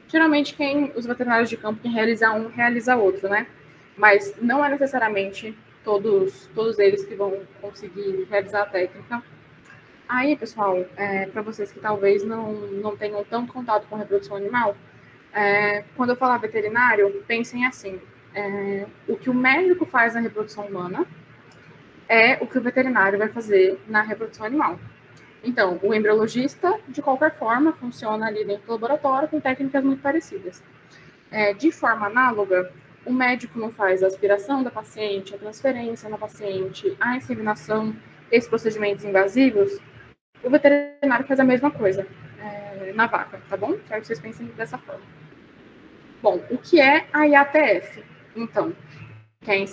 Geralmente os veterinários de campo, quem realiza um, realiza outro, né? Mas não é necessariamente todos eles que vão conseguir realizar a técnica. Aí, pessoal, para vocês que talvez não tenham tanto contato com reprodução animal, quando eu falar veterinário, pensem assim, o que o médico faz na reprodução humana é o que o veterinário vai fazer na reprodução animal. Então, o embriologista, de qualquer forma, funciona ali dentro do laboratório com técnicas muito parecidas. De forma análoga, o médico não faz a aspiração da paciente, a transferência na paciente, a inseminação, esses procedimentos invasivos, o veterinário faz a mesma coisa na vaca, tá bom? Quero que vocês pensem dessa forma. Bom, o que é a IATF? Então, que é a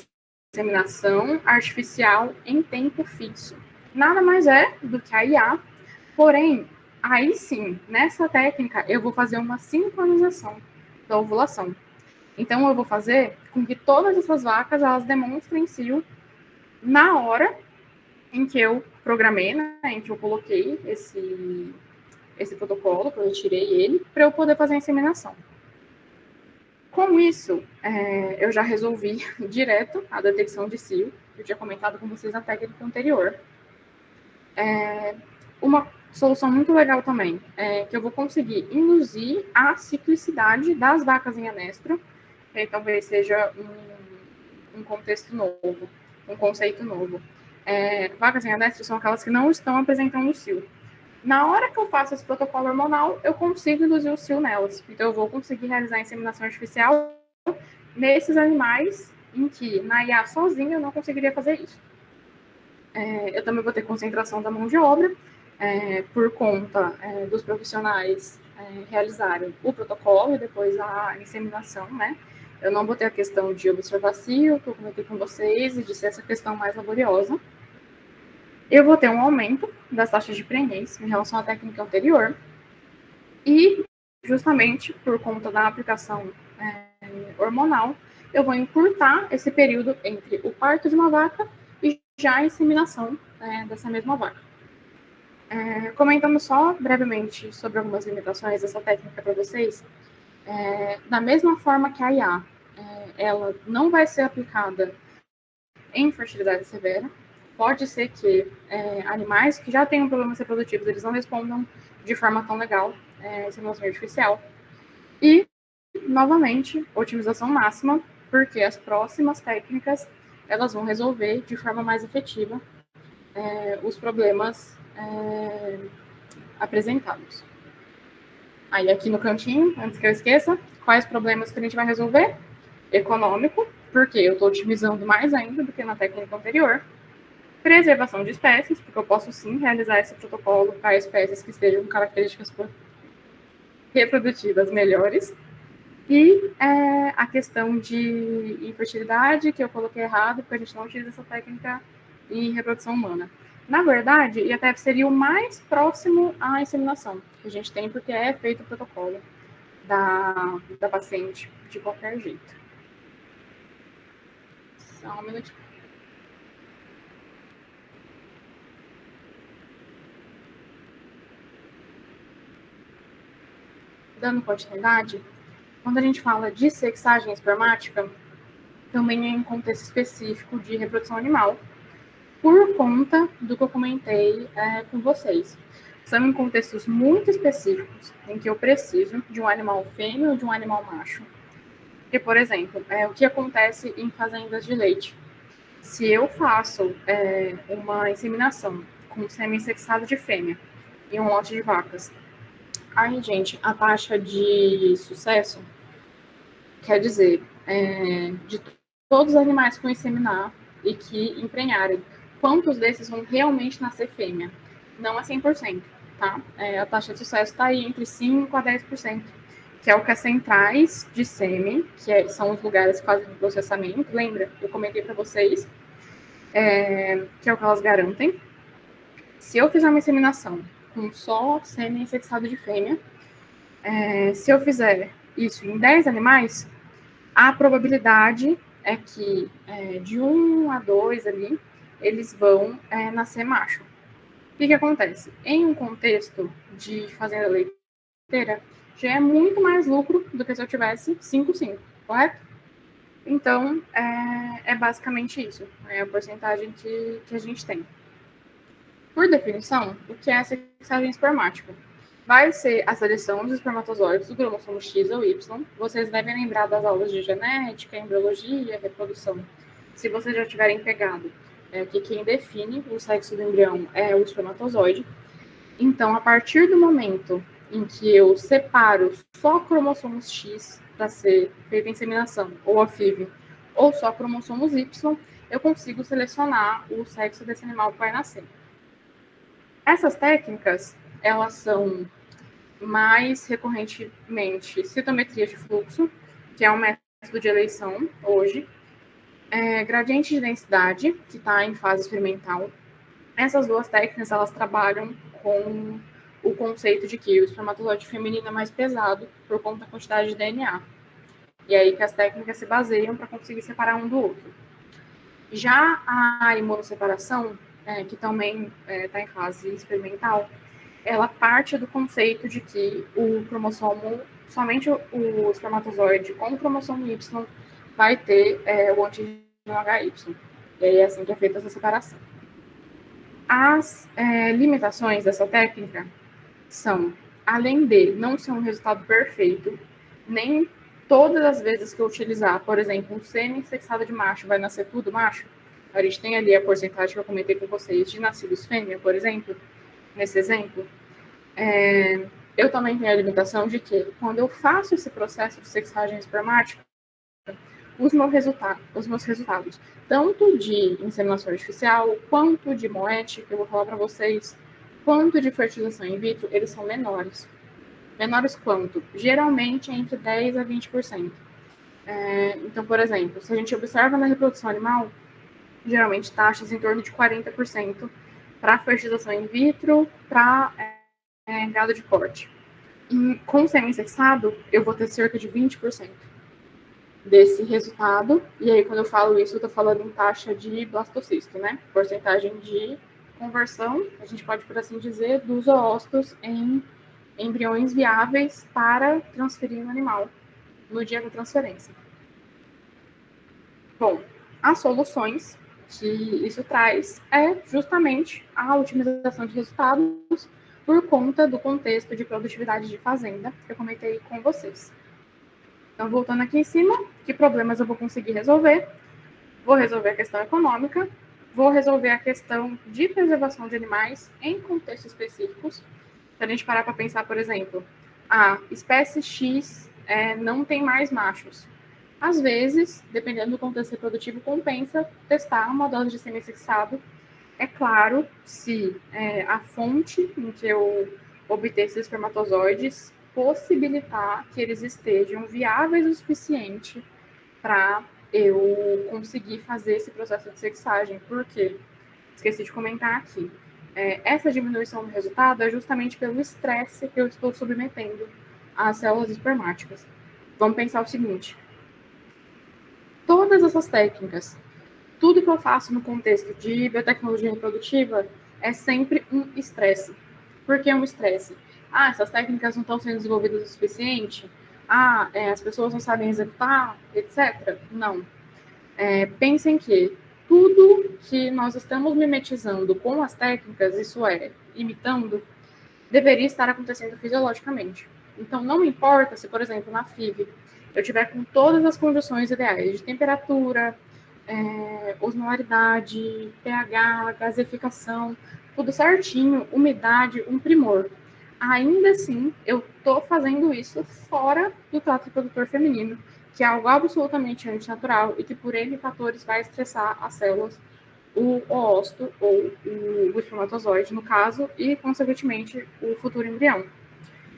inseminação artificial em tempo fixo. Nada mais é do que a IA, porém, aí sim, nessa técnica, eu vou fazer uma sincronização da ovulação. Então, eu vou fazer com que todas essas vacas, elas demonstrem cio na hora em que eu programei, né, em que eu coloquei esse protocolo, que eu tirei ele, para eu poder fazer a inseminação. Com isso, eu já resolvi direto a detecção de cio. Eu tinha comentado com vocês na técnica anterior. Uma solução muito legal também é que eu vou conseguir induzir a ciclicidade das vacas em anestro, que talvez seja um contexto novo, um conceito novo. Vacas em anestro são aquelas que não estão apresentando cio. Na hora que eu faço esse protocolo hormonal, eu consigo induzir o cio nelas. Então, eu vou conseguir realizar a inseminação artificial nesses animais em que, na IA sozinha, eu não conseguiria fazer isso. Eu também vou ter concentração da mão de obra, por conta dos profissionais realizarem o protocolo e depois a inseminação, né? Eu não vou ter a questão de observar cio, que eu comentei com vocês, e de ser essa questão mais laboriosa. Eu vou ter um aumento das taxas de prenhez em relação à técnica anterior. E, justamente por conta da aplicação hormonal, eu vou encurtar esse período entre o parto de uma vaca e já a inseminação dessa mesma vaca. Comentando só brevemente sobre algumas limitações dessa técnica para vocês, da mesma forma que a IA, ela não vai ser aplicada em infertilidade severa. Pode ser que animais que já tenham problemas reprodutivos, eles não respondam de forma tão legal à inseminação artificial. E, novamente, otimização máxima, porque as próximas técnicas, elas vão resolver de forma mais efetiva os problemas apresentados. Aí, aqui no cantinho, antes que eu esqueça, quais problemas que a gente vai resolver? Econômico, porque eu estou otimizando mais ainda do que na técnica anterior. Preservação de espécies, porque eu posso sim realizar esse protocolo para espécies que estejam com características reprodutivas melhores. E a questão de infertilidade, que eu coloquei errado, porque a gente não utiliza essa técnica em reprodução humana. Na verdade, IATF seria o mais próximo à inseminação que a gente tem, porque é feito o protocolo da paciente de qualquer jeito. Só um minutinho. Dando continuidade, quando a gente fala de sexagem espermática, também é em contexto específico de reprodução animal, por conta do que eu comentei com vocês. São em contextos muito específicos, em que eu preciso de um animal fêmea ou de um animal macho. Porque, por exemplo, o que acontece em fazendas de leite? Se eu faço uma inseminação com sêmen sexado de fêmea em um lote de vacas, aí, gente, a taxa de sucesso, quer dizer, de todos os animais que eu inseminar e que emprenharem, quantos desses vão realmente nascer fêmea? Não é 100%, tá? A taxa de sucesso está aí entre 5% a 10%, que é o que as centrais de sêmen, são os lugares que fazem o processamento, lembra? Eu comentei para vocês, que é o que elas garantem. Se eu fizer uma inseminação com só sêmen sexado de fêmea, se eu fizer isso em 10 animais, a probabilidade é que de 1 a 2 ali, eles vão nascer macho. O que acontece? Em um contexto de fazenda leiteira, já é muito mais lucro do que se eu tivesse 5-5, correto? Então, é basicamente isso, a porcentagem que a gente tem. Por definição, o que é a sexagem espermática? Vai ser a seleção dos espermatozoides do cromossomo X ou Y. Vocês devem lembrar das aulas de genética, embriologia, reprodução. Se vocês já tiverem pegado que quem define o sexo do embrião é o espermatozoide. Então, a partir do momento em que eu separo só cromossomos X para ser feita a inseminação, ou a FIV, ou só cromossomos Y, eu consigo selecionar o sexo desse animal que vai nascer. Essas técnicas, elas são mais recorrentemente citometria de fluxo, que é um método de eleição hoje, gradiente de densidade, que está em fase experimental. Essas duas técnicas, elas trabalham com o conceito de que o espermatozoide feminino é mais pesado por conta da quantidade de DNA. E aí que as técnicas se baseiam para conseguir separar um do outro. Já a imunosseparação, que também está em fase experimental, ela parte do conceito de que o cromossomo, somente o espermatozoide com o cromossomo Y vai ter o antígeno HY. E aí é assim que é feita essa separação. As limitações dessa técnica são, além de não ser um resultado perfeito, nem todas as vezes que eu utilizar, por exemplo, um sêmen sexado de macho, vai nascer tudo macho. A gente tem ali a porcentagem que eu comentei com vocês de nascidos fêmea, por exemplo, nesse exemplo. Eu também tenho a limitação de que, quando eu faço esse processo de sexagem espermática, os meus resultados, tanto de inseminação artificial, quanto de moete, que eu vou falar para vocês, quanto de fertilização in vitro, eles são menores. Menores quanto? Geralmente entre 10% a 20%. Então, por exemplo, se a gente observa na reprodução animal, geralmente taxas em torno de 40% para fertilização in vitro, para gado de corte. E com sêmen sexado, eu vou ter cerca de 20% desse resultado. E aí, quando eu falo isso, eu estou falando em taxa de blastocisto, né? Porcentagem de conversão, a gente pode, por assim dizer, dos oócitos em embriões viáveis para transferir no animal no dia da transferência. Bom, as soluções que isso traz é justamente a otimização de resultados por conta do contexto de produtividade de fazenda que eu comentei com vocês. Então, voltando aqui em cima, que problemas eu vou conseguir resolver? Vou resolver a questão econômica, vou resolver a questão de preservação de animais em contextos específicos. Se a gente parar para pensar, por exemplo, a espécie X não tem mais machos. Às vezes, dependendo do contexto reprodutivo, compensa testar uma dose de semi-fixado. É claro, se a fonte em que eu obter esses espermatozoides possibilitar que eles estejam viáveis o suficiente para eu conseguir fazer esse processo de sexagem. Por quê? Esqueci de comentar aqui. Essa diminuição do resultado é justamente pelo estresse que eu estou submetendo às células espermáticas. Vamos pensar o seguinte: todas essas técnicas, tudo que eu faço no contexto de biotecnologia reprodutiva é sempre um estresse. Por que um estresse? Essas técnicas não estão sendo desenvolvidas o suficiente? As pessoas não sabem executar, etc. Não. Pensem que tudo que nós estamos mimetizando com as técnicas, isso é, imitando, deveria estar acontecendo fisiologicamente. Então, não importa se, por exemplo, na FIV, eu tiver com todas as condições ideais de temperatura, osmolaridade, pH, gasificação, tudo certinho, umidade, um primor. Ainda assim, eu estou fazendo isso fora do trato reprodutor feminino, que é algo absolutamente antinatural e que, por N fatores, vai estressar as células, o oosto ou o espermatozoide, no caso, e, consequentemente, o futuro embrião.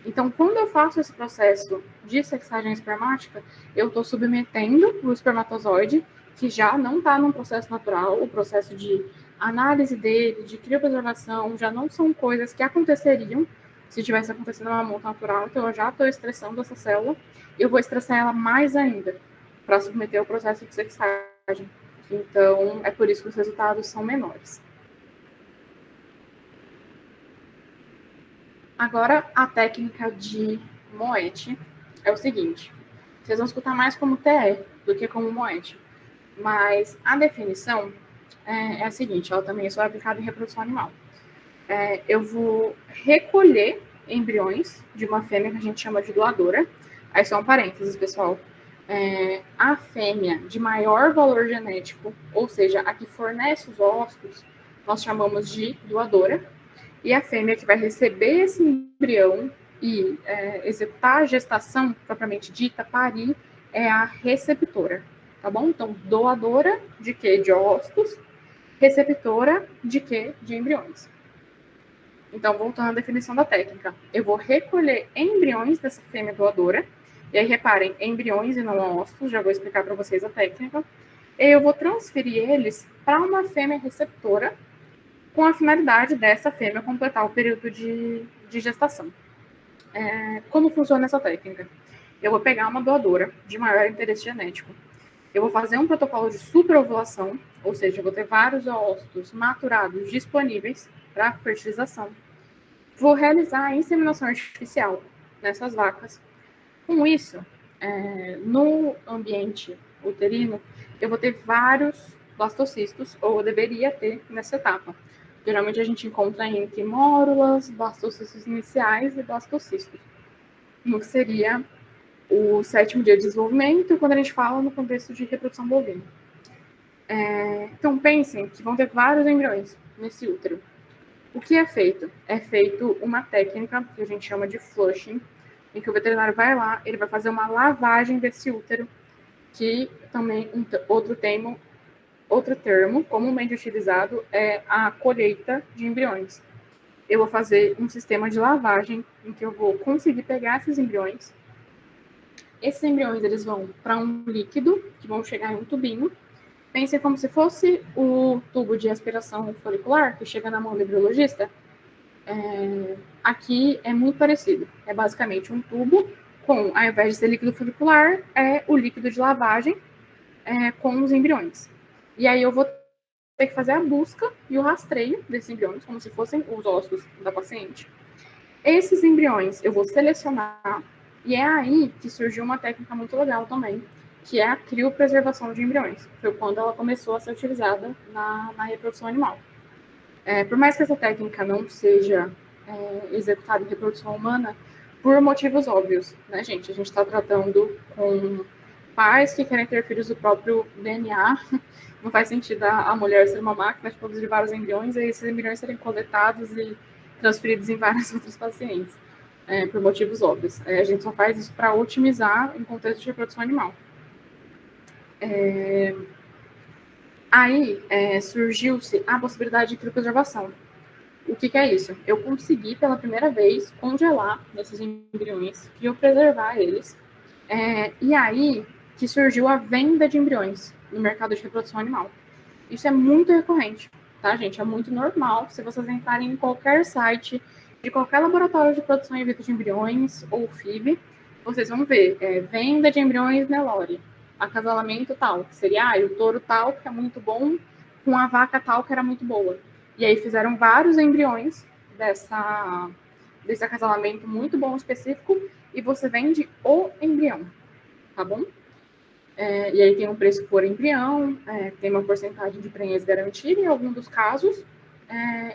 Então, quando eu faço esse processo de sexagem espermática, eu estou submetendo o espermatozoide, que já não está num processo natural, o processo de análise dele, de criopreservação, já não são coisas que aconteceriam se tivesse acontecendo uma monta natural. Então, eu já estou estressando essa célula e eu vou estressar ela mais ainda para submeter o processo de sexagem. Então, é por isso que os resultados são menores. Agora, a técnica de Moët é o seguinte: vocês vão escutar mais como TE do que como Moët, mas a definição é a seguinte, ela também é só aplicada em reprodução animal. Eu vou recolher embriões de uma fêmea que a gente chama de doadora. Aí só um parênteses, pessoal. A fêmea de maior valor genético, ou seja, a que fornece os óvulos, nós chamamos de doadora. E a fêmea que vai receber esse embrião e executar a gestação propriamente dita, parir, é a receptora, tá bom? Então, doadora de quê? De óvulos, receptora de quê? De embriões. Então, voltando à definição da técnica, eu vou recolher embriões dessa fêmea doadora, e aí reparem, embriões e não óvulos, já vou explicar para vocês a técnica, e eu vou transferir eles para uma fêmea receptora, com a finalidade dessa fêmea completar o período de gestação. Como funciona essa técnica? Eu vou pegar uma doadora de maior interesse genético, eu vou fazer um protocolo de superovulação, ou seja, eu vou ter vários óvulos maturados disponíveis para fertilização. Vou realizar a inseminação artificial nessas vacas. Com isso, no ambiente uterino, eu vou ter vários blastocistos, ou eu deveria ter nessa etapa. Geralmente a gente encontra entre mórulas, blastocistos iniciais e blastocistos, no que seria o 7º dia de desenvolvimento, quando a gente fala no contexto de reprodução bovina. Então, pensem que vão ter vários embriões nesse útero. O que é feito? É feito uma técnica que a gente chama de flushing, em que o veterinário vai lá, ele vai fazer uma lavagem desse útero, que também outro termo comumente utilizado é a colheita de embriões. Eu vou fazer um sistema de lavagem em que eu vou conseguir pegar esses embriões. Esses embriões eles vão para um líquido, que vão chegar em um tubinho. Pensem como se fosse o tubo de aspiração folicular que chega na mão do embriologista. Aqui é muito parecido. É basicamente um tubo com, ao invés de ser líquido folicular, é o líquido de lavagem com os embriões. E aí eu vou ter que fazer a busca e o rastreio desses embriões, como se fossem os ossos da paciente. Esses embriões eu vou selecionar, e é aí que surgiu uma técnica muito legal também, que é a criopreservação de embriões. Foi quando ela começou a ser utilizada na reprodução animal. Por mais que essa técnica não seja executada em reprodução humana, por motivos óbvios, né, gente? A gente está tratando com pais que querem ter filhos do próprio DNA. Não faz sentido a mulher ser uma máquina de produzir vários embriões e esses embriões serem coletados e transferidos em vários outros pacientes, por motivos óbvios. A gente só faz isso para otimizar em contexto de reprodução animal. Aí surgiu-se a possibilidade de criopreservação. O que é isso? Eu consegui, pela primeira vez, congelar esses embriões, criopreservar eles, e aí que surgiu a venda de embriões no mercado de reprodução animal. Isso é muito recorrente, tá, gente? É muito normal. Se vocês entrarem em qualquer site de qualquer laboratório de produção in vitro de embriões ou FIV, vocês vão ver venda de embriões Nelore, acasalamento tal, que seria o touro tal, que é muito bom, com a vaca tal, que era muito boa. E aí fizeram vários embriões desse acasalamento muito bom específico e você vende o embrião, tá bom? E aí tem um preço por embrião, tem uma porcentagem de prenhez garantida em algum dos casos,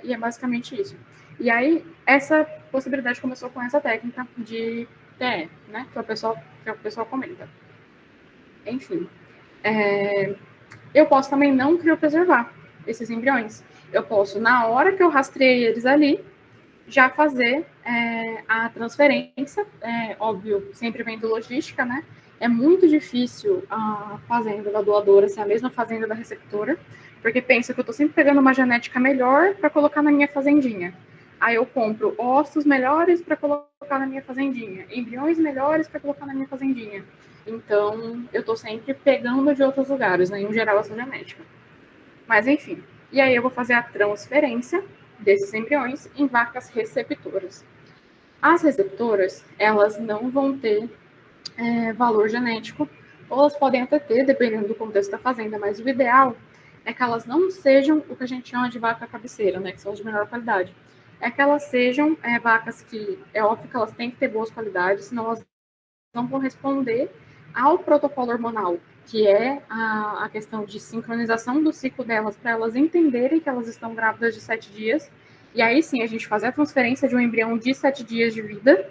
e é basicamente isso. E aí, essa possibilidade começou com essa técnica de TE, né, que o pessoal comenta. Enfim, eu posso também não criopreservar esses embriões. Eu posso, na hora que eu rastrei eles ali, já fazer a transferência, óbvio, sempre vendo logística, né? É muito difícil a fazenda da doadora ser a mesma fazenda da receptora, porque pensa que eu estou sempre pegando uma genética melhor para colocar na minha fazendinha. Aí eu compro ossos melhores para colocar na minha fazendinha, embriões melhores para colocar na minha fazendinha. Então, eu estou sempre pegando de outros lugares, né? Em geral, essa genética. Mas, enfim. E aí eu vou fazer a transferência desses embriões em vacas receptoras. As receptoras, elas não vão ter valor genético, ou elas podem até ter, dependendo do contexto da fazenda, mas o ideal é que elas não sejam o que a gente chama de vaca cabeceira, né, que são de menor qualidade. É que elas sejam vacas que, é óbvio que elas têm que ter boas qualidades, senão elas não vão responder ao protocolo hormonal, que é a questão de sincronização do ciclo delas, para elas entenderem que elas estão grávidas de 7 dias, e aí sim a gente fazer a transferência de um embrião de 7 dias de vida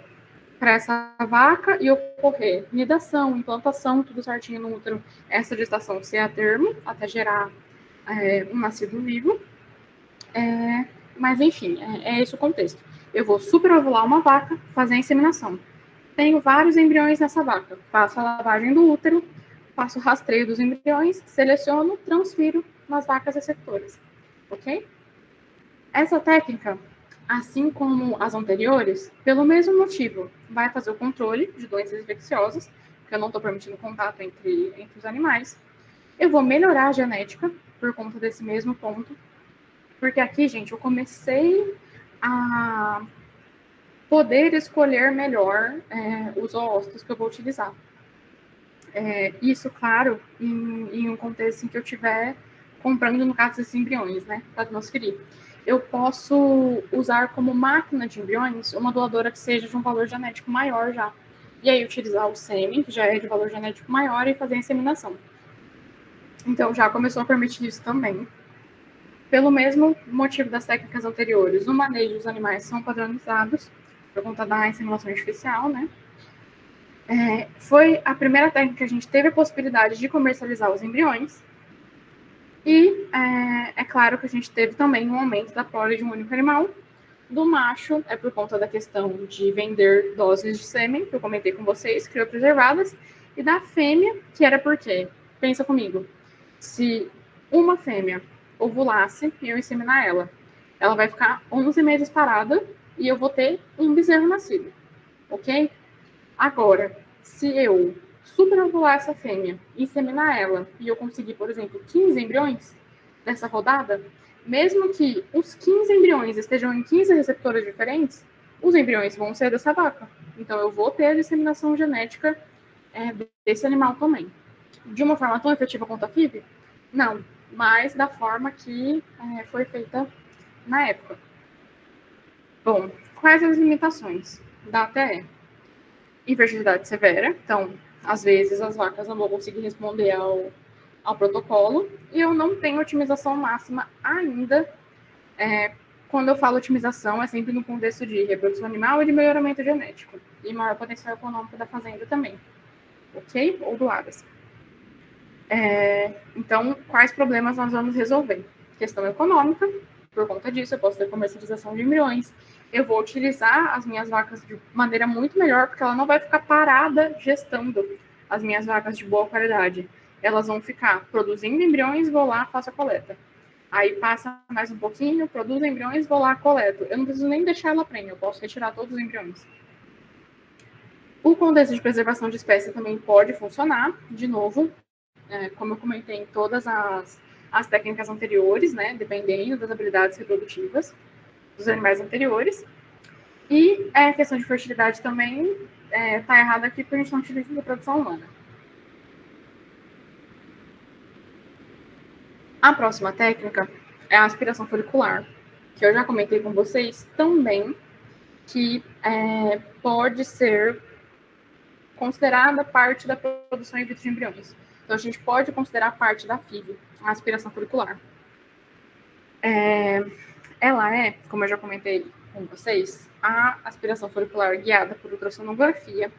para essa vaca e ocorrer nidação, implantação, tudo certinho no útero, essa gestação ser a termo, até gerar um nascido vivo. Mas enfim, é esse o contexto. Eu vou superovular uma vaca, fazer a inseminação. Tenho vários embriões nessa vaca. Faço a lavagem do útero, faço o rastreio dos embriões, seleciono, transfiro nas vacas receptoras. Ok? Essa técnica, assim como as anteriores, pelo mesmo motivo, vai fazer o controle de doenças infecciosas, porque eu não estou permitindo contato entre os animais. Eu vou melhorar a genética por conta desse mesmo ponto, porque aqui, gente, eu comecei a poder escolher melhor os óvulos que eu vou utilizar. Isso, claro, em um contexto em que eu estiver comprando, no caso, esses embriões, né, para transferir. Eu posso usar como máquina de embriões uma doadora que seja de um valor genético maior já. E aí utilizar o sêmen, que já é de valor genético maior, e fazer a inseminação. Então, já começou a permitir isso também. Pelo mesmo motivo das técnicas anteriores, o manejo dos animais são padronizados, por conta da inseminação artificial, né? Foi a primeira técnica que a gente teve a possibilidade de comercializar os embriões. E é claro que a gente teve também um aumento da prole de um único animal. Do macho, é por conta da questão de vender doses de sêmen, que eu comentei com vocês, criopreservadas. E da fêmea, que era porque, pensa comigo, se uma fêmea ovulasse e eu inseminar ela, ela vai ficar 11 meses parada e eu vou ter um bezerro nascido, ok? Agora, se eu superovular essa fêmea, inseminar ela e eu conseguir, por exemplo, 15 embriões dessa rodada, mesmo que os 15 embriões estejam em 15 receptoras diferentes, os embriões vão ser dessa vaca. Então, eu vou ter a disseminação genética desse animal também. De uma forma tão efetiva quanto a FIV? Não, mas da forma que foi feita na época. Bom, quais as limitações da ATE? Infertilidade severa, então às vezes as vacas não vão conseguir responder ao protocolo, e eu não tenho otimização máxima ainda. Quando eu falo otimização, é sempre no contexto de reprodução animal e de melhoramento genético, e maior potencial econômico da fazenda também, ok? Ou do Aras. Então, quais problemas nós vamos resolver? Questão econômica, por conta disso, eu posso ter comercialização de embriões, eu vou utilizar as minhas vacas de maneira muito melhor, porque ela não vai ficar parada gestando as minhas vacas de boa qualidade. Elas vão ficar produzindo embriões, vou lá, faço a coleta. Aí passa mais um pouquinho, produzo embriões, vou lá, coleto. Eu não preciso nem deixar ela prenha, eu posso retirar todos os embriões. O contexto de preservação de espécie também pode funcionar, de novo, como eu comentei em todas as técnicas anteriores, né, dependendo das habilidades reprodutivas dos animais anteriores. E a questão de fertilidade também está errada aqui porque a gente não utiliza reprodução humana. A próxima técnica é a aspiração folicular, que eu já comentei com vocês também, que pode ser considerada parte da produção in vitro de embriões. Então, a gente pode considerar parte da FIV, a aspiração folicular. Ela é, como eu já comentei com vocês, a aspiração folicular guiada por ultrassonografia.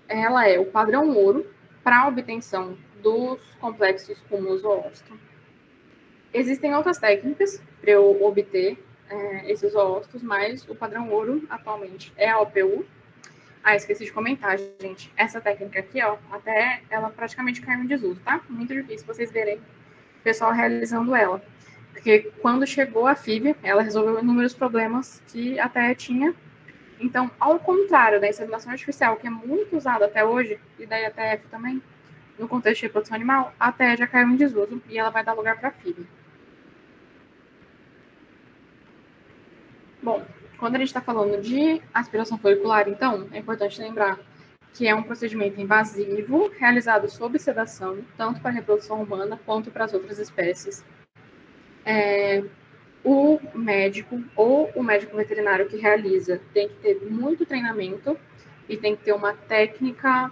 Ela é o padrão ouro para a obtenção dos complexos cúmulo-zoócito. Existem outras técnicas para eu obter esses zoócitos, mas o padrão ouro atualmente é a OPU. Esqueci de comentar, gente. Essa técnica aqui, ó, até ela praticamente caiu em desuso, tá? Muito difícil vocês verem o pessoal realizando ela. Porque quando chegou a FIV, ela resolveu inúmeros problemas que até tinha. Então, ao contrário da inseminação artificial, que é muito usada até hoje, e da IATF também, no contexto de reprodução animal, a TE já caiu em desuso e ela vai dar lugar para a FIV. Bom, quando a gente está falando de aspiração folicular, então, é importante lembrar que é um procedimento invasivo, realizado sob sedação, tanto para a reprodução humana quanto para as outras espécies. O médico ou o médico veterinário que realiza tem que ter muito treinamento e tem que ter uma técnica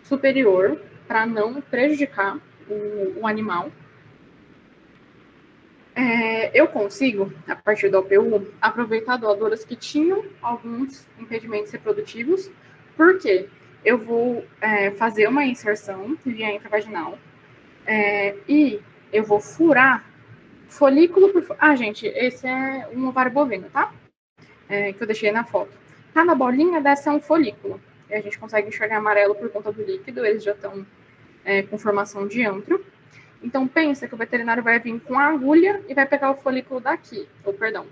superior para não prejudicar o animal. Eu consigo, a partir da OPU, aproveitar doadoras que tinham alguns impedimentos reprodutivos, porque eu vou fazer uma inserção via intravaginal e eu vou furar folículo por... gente, esse é um ovário bovino, tá? Que eu deixei na foto. Cada bolinha dessa é um folículo. E a gente consegue enxergar amarelo por conta do líquido, eles já estão com formação de antro. Então, pensa que o veterinário vai vir com a agulha e vai pegar o folículo daqui,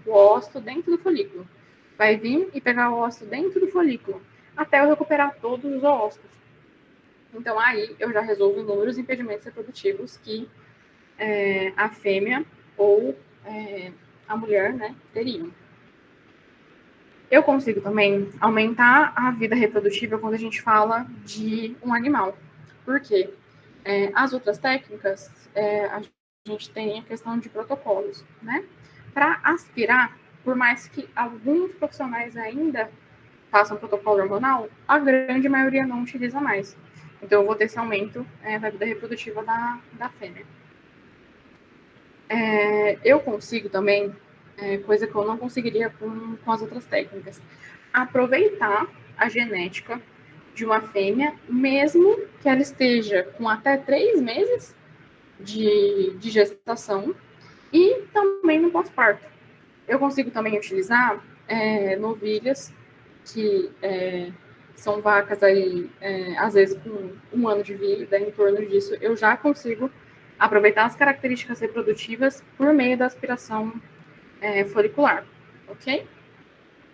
o ósito dentro do folículo. Vai vir e pegar o ósito dentro do folículo, até eu recuperar todos os ósseos. Então, aí eu já resolvo inúmeros impedimentos reprodutivos que a fêmea ou a mulher, né, teriam. Eu consigo também aumentar a vida reprodutiva quando a gente fala de um animal. Por quê? As outras técnicas, a gente tem a questão de protocolos, né? Para aspirar, por mais que alguns profissionais ainda façam protocolo hormonal, a grande maioria não utiliza mais. Então, eu vou ter esse aumento da vida reprodutiva da fêmea. Eu consigo também, coisa que eu não conseguiria com as outras técnicas, aproveitar a genética de uma fêmea, mesmo que ela esteja com até 3 meses de gestação e também no pós-parto. Eu consigo também utilizar novilhas que são vacas aí, às vezes com 1 ano de vida, em torno disso, eu já consigo aproveitar as características reprodutivas por meio da aspiração folicular, ok?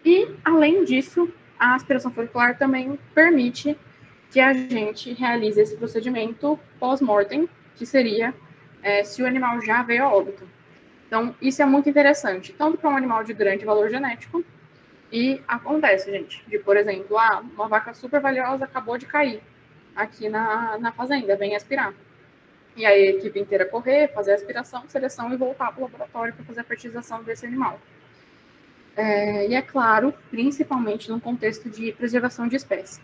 E, além disso, a aspiração folicular também permite que a gente realize esse procedimento pós-mortem, que seria se o animal já veio a óbito. Então, isso é muito interessante, tanto para um animal de grande valor genético, e acontece, gente, de, por exemplo, uma vaca super valiosa acabou de cair aqui na fazenda, vem aspirar. E aí a equipe inteira correr, fazer a aspiração, seleção e voltar para o laboratório para fazer a fertilização desse animal. E é claro, principalmente no contexto de preservação de espécie.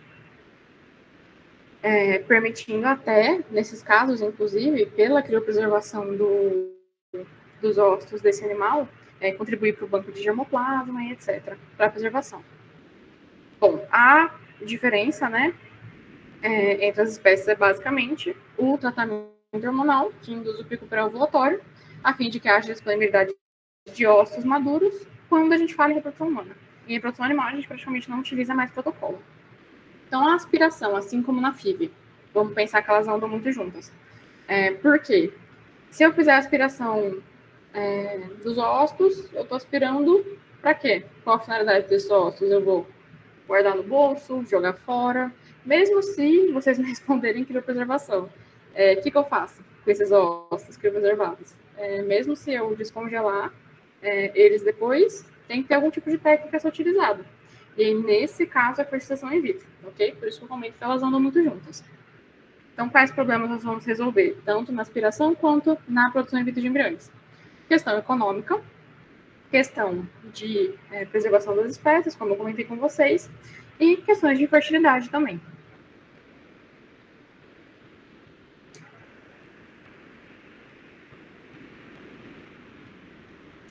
permitindo até, nesses casos, inclusive, pela criopreservação dos ósseos desse animal, contribuir para o banco de germoplasma e etc., para a preservação. Bom, a diferença, né, entre as espécies é basicamente o tratamento hormonal, que induz o pico pré-ovulatório, a fim de que haja disponibilidade de ósseos maduros quando a gente fala em reprodução humana. Em reprodução animal, a gente praticamente não utiliza mais protocolo. Então, a aspiração, assim como na FIV, vamos pensar que elas andam muito juntas. Por quê? Se eu fizer a aspiração dos ósseos, eu estou aspirando para quê? Qual a finalidade desses ósseos? Eu vou guardar no bolso, jogar fora, mesmo se vocês me responderem criopreservação. O que eu faço com esses ossos criopreservados? Mesmo se eu descongelar eles depois, tem que ter algum tipo de técnica a ser utilizada. E nesse caso, a fertilização in vitro, ok? Por isso que eu comento que elas andam muito juntas. Então, quais problemas nós vamos resolver? Tanto na aspiração quanto na produção in vitro de embriões. Questão econômica, questão de preservação das espécies, como eu comentei com vocês, e questões de fertilidade também.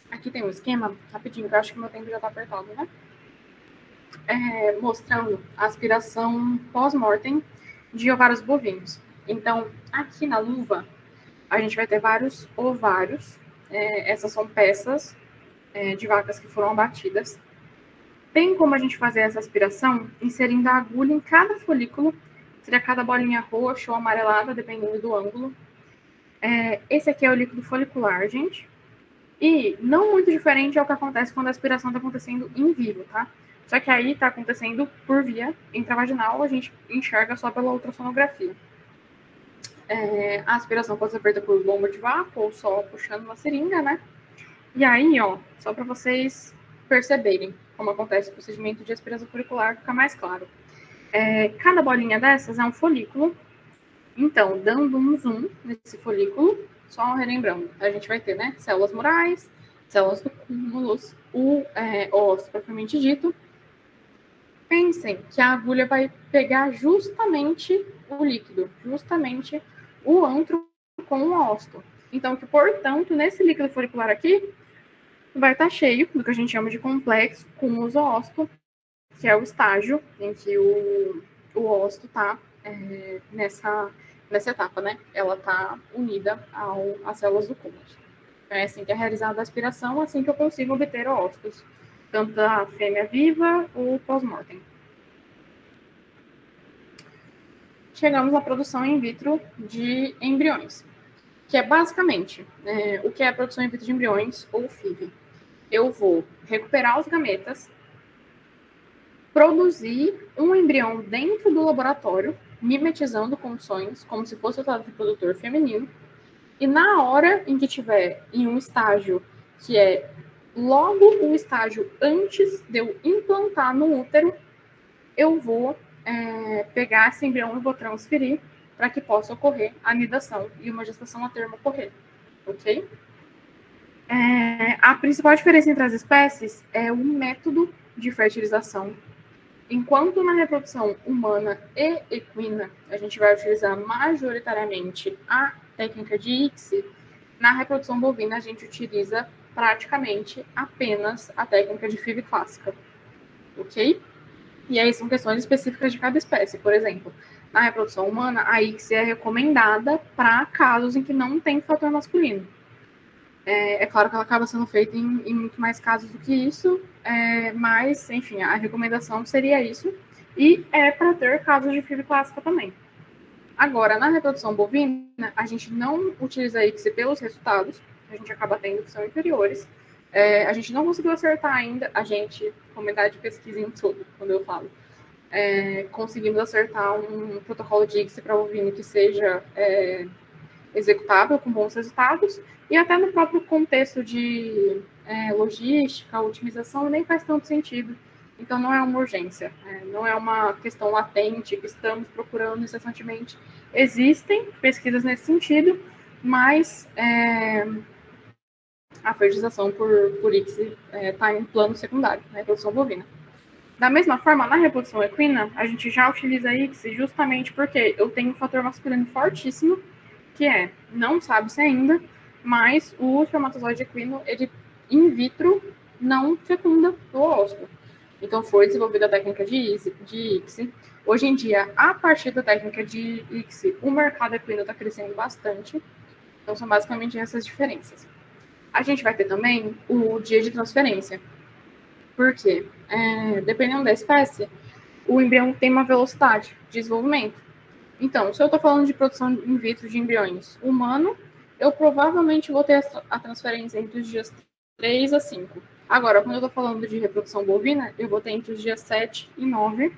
Aqui tem um esquema, rapidinho, que eu acho que meu tempo já está apertado, né? Mostrando a aspiração pós-mortem de ovários bovinos. Então, aqui na luva, a gente vai ter vários ovários. Essas são peças de vacas que foram abatidas. Tem como a gente fazer essa aspiração inserindo a agulha em cada folículo, seria cada bolinha roxa ou amarelada, dependendo do ângulo. Esse aqui é o líquido folicular, gente. E não muito diferente ao que acontece quando a aspiração está acontecendo em vivo, tá? Só que aí está acontecendo por via intravaginal, a gente enxerga só pela ultrassonografia. A aspiração pode ser feita por bomba de vácuo ou só puxando uma seringa, né? E aí, ó, só para vocês perceberem como acontece o procedimento de aspiração folicular, fica mais claro. Cada bolinha dessas é um folículo. Então, dando um zoom nesse folículo, só relembrando, a gente vai ter, né, células murais, células do cúmulos, o osso propriamente dito. Pensem que a agulha vai pegar justamente o líquido, justamente o antro com o ósto. Então, que, portanto, nesse líquido folicular aqui, vai estar cheio do que a gente chama de complexo cúmulo-ósto, que é o estágio em que o ósto está nessa etapa, né? Ela está unida às células do cúmulo. É assim que é realizada a aspiração, assim que eu consigo obter ósseos, tanto da fêmea viva ou pós-mortem. Chegamos à produção in vitro de embriões, que é basicamente o que é a produção in vitro de embriões, ou FIV. Eu vou recuperar os gametas, produzir um embrião dentro do laboratório, mimetizando condições, como se fosse o estado reprodutor feminino, e na hora em que tiver em um estágio que é logo o estágio antes de eu implantar no útero, eu vou pegar esse embrião e vou transferir para que possa ocorrer a anidação e uma gestação a termo ocorrer, ok? A principal diferença entre as espécies é o método de fertilização. Enquanto na reprodução humana e equina a gente vai utilizar majoritariamente a técnica de ICSI, na reprodução bovina a gente utiliza praticamente apenas a técnica de FIV clássica, ok? E aí são questões específicas de cada espécie. Por exemplo, na reprodução humana, a ICSI é recomendada para casos em que não tem fator masculino. É claro que ela acaba sendo feita em muito mais casos do que isso, mas, enfim, a recomendação seria isso. E é para ter casos de FIV clássica também. Agora, na reprodução bovina, a gente não utiliza a ICSI pelos resultados, a gente acaba tendo que são inferiores. A gente não conseguiu acertar ainda, a gente, comunidade de pesquisa em tudo, quando eu falo, conseguimos acertar um protocolo de ICSI para bovino que seja executável, com bons resultados, e até no próprio contexto de logística, otimização, nem faz tanto sentido. Então, não é uma urgência, não é uma questão latente que estamos procurando incessantemente. Existem pesquisas nesse sentido, mas a fertilização por ICSI está em plano secundário, na reprodução bovina. Da mesma forma, na reprodução equina, a gente já utiliza ICSI justamente porque eu tenho um fator masculino fortíssimo, que é, não sabe-se ainda, mas o espermatozoide equino, ele in vitro não fecunda o óvulo. Então foi desenvolvida a técnica de ICSI. Hoje em dia, a partir da técnica de ICSI, o mercado equino está crescendo bastante. Então são basicamente essas diferenças. A gente vai ter também o dia de transferência. Por quê? Dependendo da espécie, o embrião tem uma velocidade de desenvolvimento. Então, se eu estou falando de produção in vitro de embriões humano, eu provavelmente vou ter a transferência entre os dias 3 a 5. Agora, quando eu estou falando de reprodução bovina, eu vou ter entre os dias 7 e 9,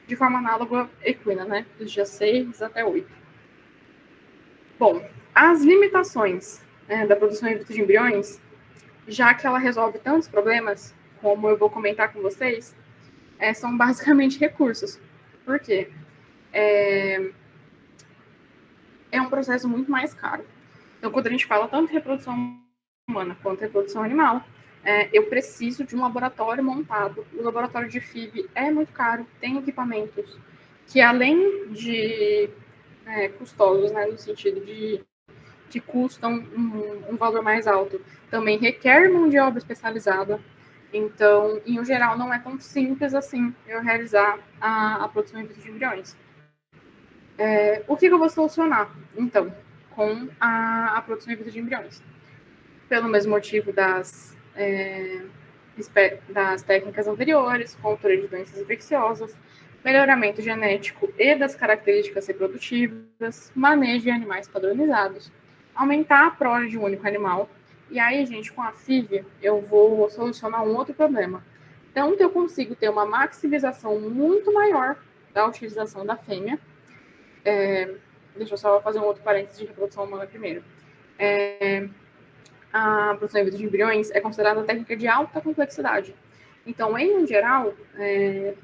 de forma análoga equina, né? Dos dias 6 até 8. Bom, as limitações da produção in vitro de embriões, já que ela resolve tantos problemas, como eu vou comentar com vocês, são basicamente recursos. Por quê? É um processo muito mais caro. Então, quando a gente fala tanto de reprodução humana quanto reprodução animal, eu preciso de um laboratório montado. O laboratório de FIV é muito caro, tem equipamentos que, além de custosos, né, no sentido de que custam um valor mais alto, também requer mão de obra especializada. Então, em geral, não é tão simples assim eu realizar a produção in vitro de embriões. O que eu vou solucionar, então, com a produção in vitro de embriões? Pelo mesmo motivo das técnicas anteriores, controle de doenças infecciosas, melhoramento genético e das características reprodutivas, manejo de animais padronizados, aumentar a prole de um único animal. E aí, gente, com a FIV, eu vou solucionar um outro problema. Tanto eu consigo ter uma maximização muito maior da utilização da fêmea. Deixa eu só fazer um outro parênteses de reprodução humana primeiro. A produção in vitro de embriões é considerada uma técnica de alta complexidade. Então, em geral,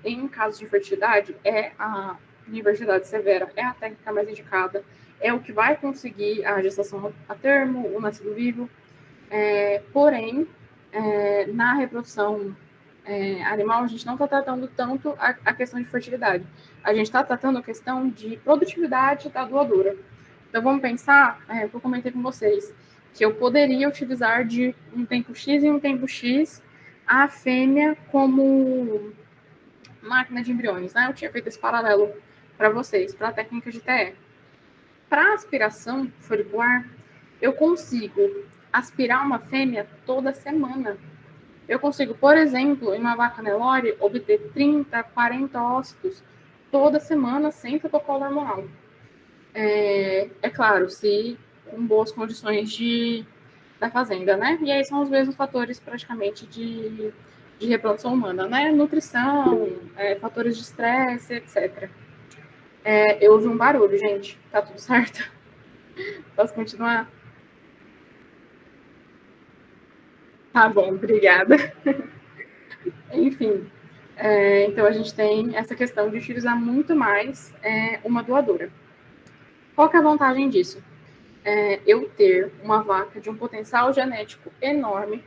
em casos de infertilidade, a infertilidade severa é a técnica mais indicada, é o que vai conseguir a gestação a termo, o nascido vivo. Porém, na reprodução animal, a gente não está tratando tanto a questão de fertilidade. A gente está tratando a questão de produtividade da doadora. Então, vamos pensar, que eu comentei com vocês, que eu poderia utilizar de um tempo X e um tempo X a fêmea como máquina de embriões, né? Eu tinha feito esse paralelo para vocês, para a técnica de TE. Para aspiração folicular, eu consigo aspirar uma fêmea toda semana. Eu consigo, por exemplo, em uma vaca Nelore, obter 30, 40 ócitos toda semana sem protocolo hormonal. É claro, se com boas condições da fazenda, né? E aí são os mesmos fatores praticamente de reprodução humana, né? Nutrição, fatores de estresse, etc. Eu ouvi um barulho, gente. Tá tudo certo? Posso continuar? Tá bom, obrigada. Enfim, então a gente tem essa questão de utilizar muito mais uma doadora. Qual que é a vantagem disso? Eu ter uma vaca de um potencial genético enorme,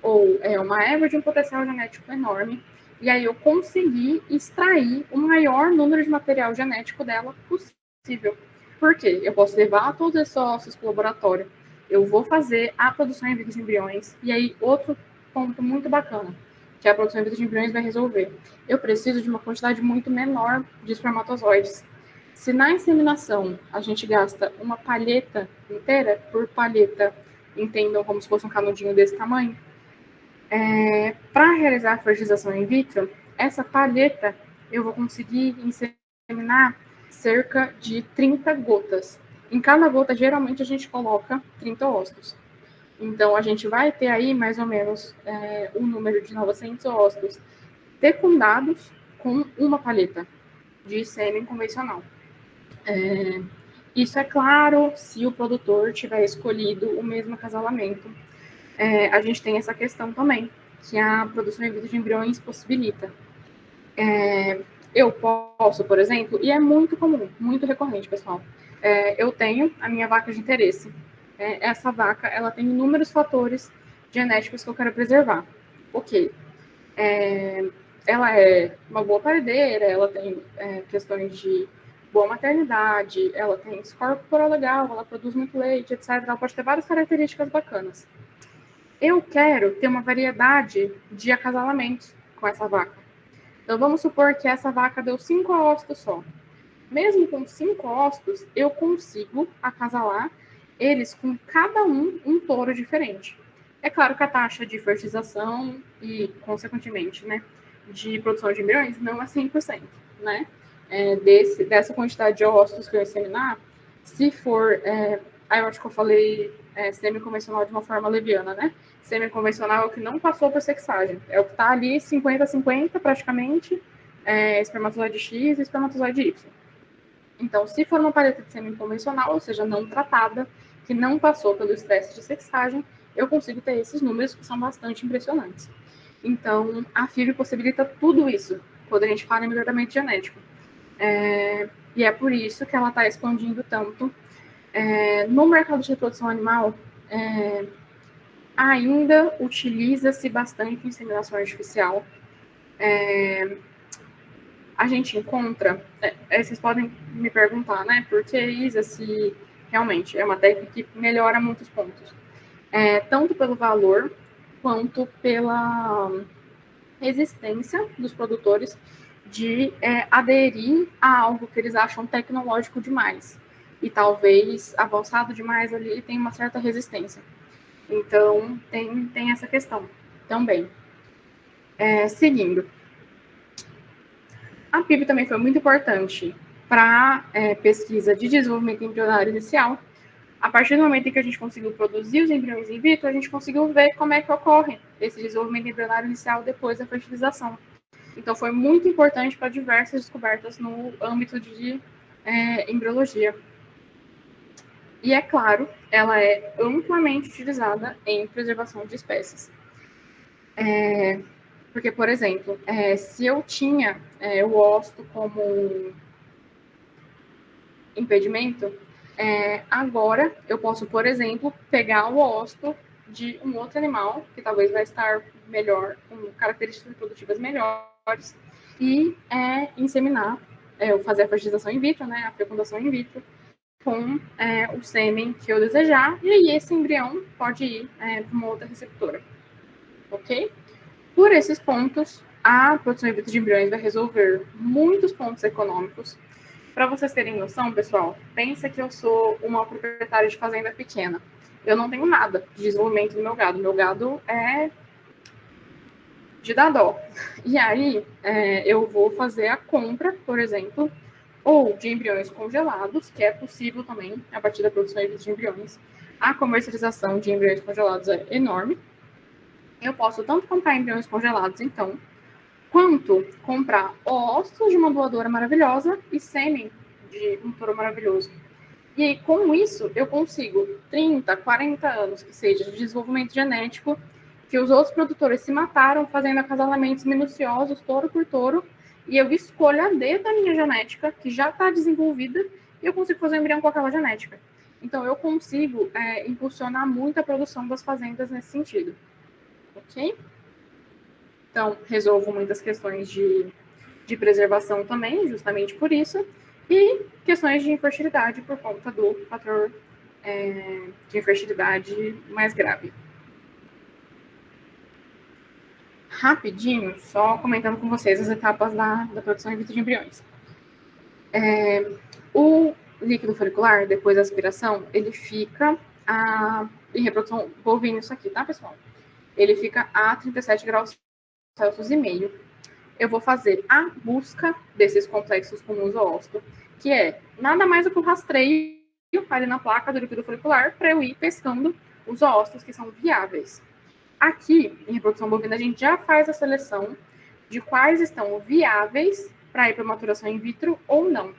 ou uma égua de um potencial genético enorme, e aí eu conseguir extrair o maior número de material genético dela possível. Por quê? Eu posso levar todos esses ossos para o laboratório, eu vou fazer a produção in vitro de embriões, e aí outro ponto muito bacana, que a produção in vitro de embriões vai resolver. Eu preciso de uma quantidade muito menor de espermatozoides. Se na inseminação a gente gasta uma palheta inteira, por palheta, entendam como se fosse um canudinho desse tamanho, para realizar a fertilização in vitro, essa palheta eu vou conseguir inseminar cerca de 30 gotas. Em cada gota, geralmente, a gente coloca 30 ócitos. Então, a gente vai ter aí mais ou menos um número de 900 ócitos fecundados com uma palheta de sêmen convencional. Isso é claro se o produtor tiver escolhido o mesmo acasalamento. A gente tem essa questão também, que a produção in vitro de embriões possibilita. Eu posso, por exemplo, e é muito comum, muito recorrente, pessoal, eu tenho a minha vaca de interesse. Essa vaca, ela tem inúmeros fatores genéticos que eu quero preservar. Ok. ela é uma boa paredeira, ela tem questões de boa maternidade, ela tem score corporal legal, ela produz muito leite, etc. Ela pode ter várias características bacanas. Eu quero ter uma variedade de acasalamentos com essa vaca. Então, vamos supor que essa vaca deu 5 óvulos só. Mesmo com 5 óvulos, eu consigo acasalar eles com cada um touro diferente. É claro que a taxa de fertilização e, consequentemente, né, de produção de embriões não é 100%, né? Dessa quantidade de óvulos que eu inseminar, se for, eu acho que eu falei semi-convencional de uma forma leviana, né? Semi-convencional é o que não passou por sexagem, é o que está ali 50-50 praticamente, espermatozoide X e espermatozoide Y. Então, se for uma paleta de sêmen convencional, ou seja, não tratada, que não passou pelo estresse de sexagem, eu consigo ter esses números que são bastante impressionantes. Então, a FIV possibilita tudo isso, quando a gente fala em melhoramento genético. E é por isso que ela está expandindo tanto. No mercado de reprodução animal, ainda utiliza-se bastante inseminação artificial. A gente encontra, vocês podem me perguntar, né, por que Isa, se realmente é uma técnica que melhora muitos pontos, tanto pelo valor quanto pela resistência dos produtores de aderir a algo que eles acham tecnológico demais e talvez avançado demais ali tem uma certa resistência. Então, tem essa questão também. Seguindo. A PIB também foi muito importante para pesquisa de desenvolvimento embrionário inicial. A partir do momento em que a gente conseguiu produzir os embriões in vitro, a gente conseguiu ver como é que ocorre esse desenvolvimento embrionário inicial depois da fertilização. Então, foi muito importante para diversas descobertas no âmbito de embriologia. E, é claro, ela é amplamente utilizada em preservação de espécies. Porque, por exemplo, se eu tinha o ócito como impedimento, agora eu posso, por exemplo, pegar o ócito de um outro animal, que talvez vai estar melhor, com características reprodutivas melhores, e inseminar, fazer a fertilização in vitro, né, a fecundação in vitro, com o sêmen que eu desejar, e aí esse embrião pode ir para uma outra receptora. Ok? Por esses pontos, a produção in vitro de embriões vai resolver muitos pontos econômicos. Para vocês terem noção, pessoal, pensa que eu sou uma proprietária de fazenda pequena. Eu não tenho nada de desenvolvimento no meu gado. Meu gado é de dar dó. E aí, eu vou fazer a compra, por exemplo, ou de embriões congelados, que é possível também, a partir da produção in vitro de embriões. A comercialização de embriões congelados é enorme. Eu posso tanto comprar embriões congelados, então, quanto comprar ossos de uma doadora maravilhosa e sêmen de um touro maravilhoso. E aí, com isso, eu consigo 30, 40 anos, que seja, de desenvolvimento genético, que os outros produtores se mataram fazendo acasalamentos minuciosos, touro por touro, e eu escolho a D da minha genética, que já está desenvolvida, e eu consigo fazer um embrião com aquela genética. Então, eu consigo impulsionar muito a produção das fazendas nesse sentido. Ok? Então, resolvo muitas questões de preservação também, justamente por isso, e questões de infertilidade por conta do fator de infertilidade mais grave. Rapidinho, só comentando com vocês as etapas da produção in vitro de embriões. O líquido folicular, depois da aspiração, ele fica em reprodução bovina, isso aqui, tá, pessoal? Ele fica a 37 graus Celsius e meio. Eu vou fazer a busca desses complexos comuns ao ócito, que é nada mais do que o rastreio ali na placa do líquido folicular para eu ir pescando os ócitos que são viáveis. Aqui, em reprodução bovina, a gente já faz a seleção de quais estão viáveis para ir para maturação in vitro ou não.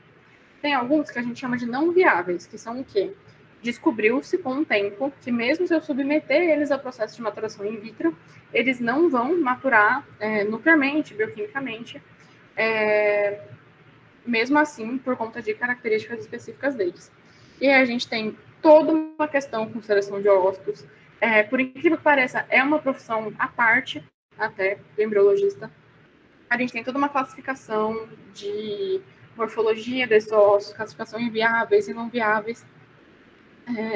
Tem alguns que a gente chama de não viáveis, que são o quê? Descobriu-se com o tempo que mesmo se eu submeter eles ao processo de maturação in vitro, eles não vão maturar nuclearmente, bioquimicamente, mesmo assim, por conta de características específicas deles. E aí a gente tem toda uma questão com seleção de ócitos. Por incrível que pareça, é uma profissão à parte, até, do embriologista. a gente tem toda uma classificação de morfologia desses ossos, classificação em viáveis e não viáveis,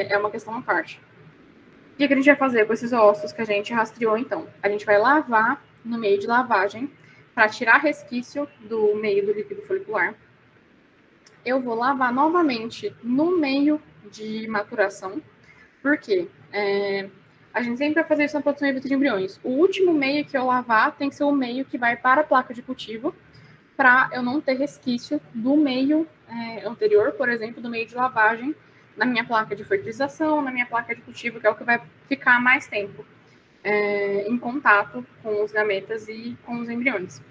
é uma questão à parte. O que a gente vai fazer com esses ossos que a gente rastreou, então? A gente vai lavar no meio de lavagem para tirar resquício do meio do líquido folicular. Eu vou lavar novamente no meio de maturação, porque a gente sempre vai fazer isso na produção in vitro de embriões. O último meio que eu lavar tem que ser o meio que vai para a placa de cultivo, para eu não ter resquício do meio anterior, por exemplo, do meio de lavagem, na minha placa de fertilização, na minha placa de cultivo, que é o que vai ficar mais tempo em contato com os gametas e com os embriões.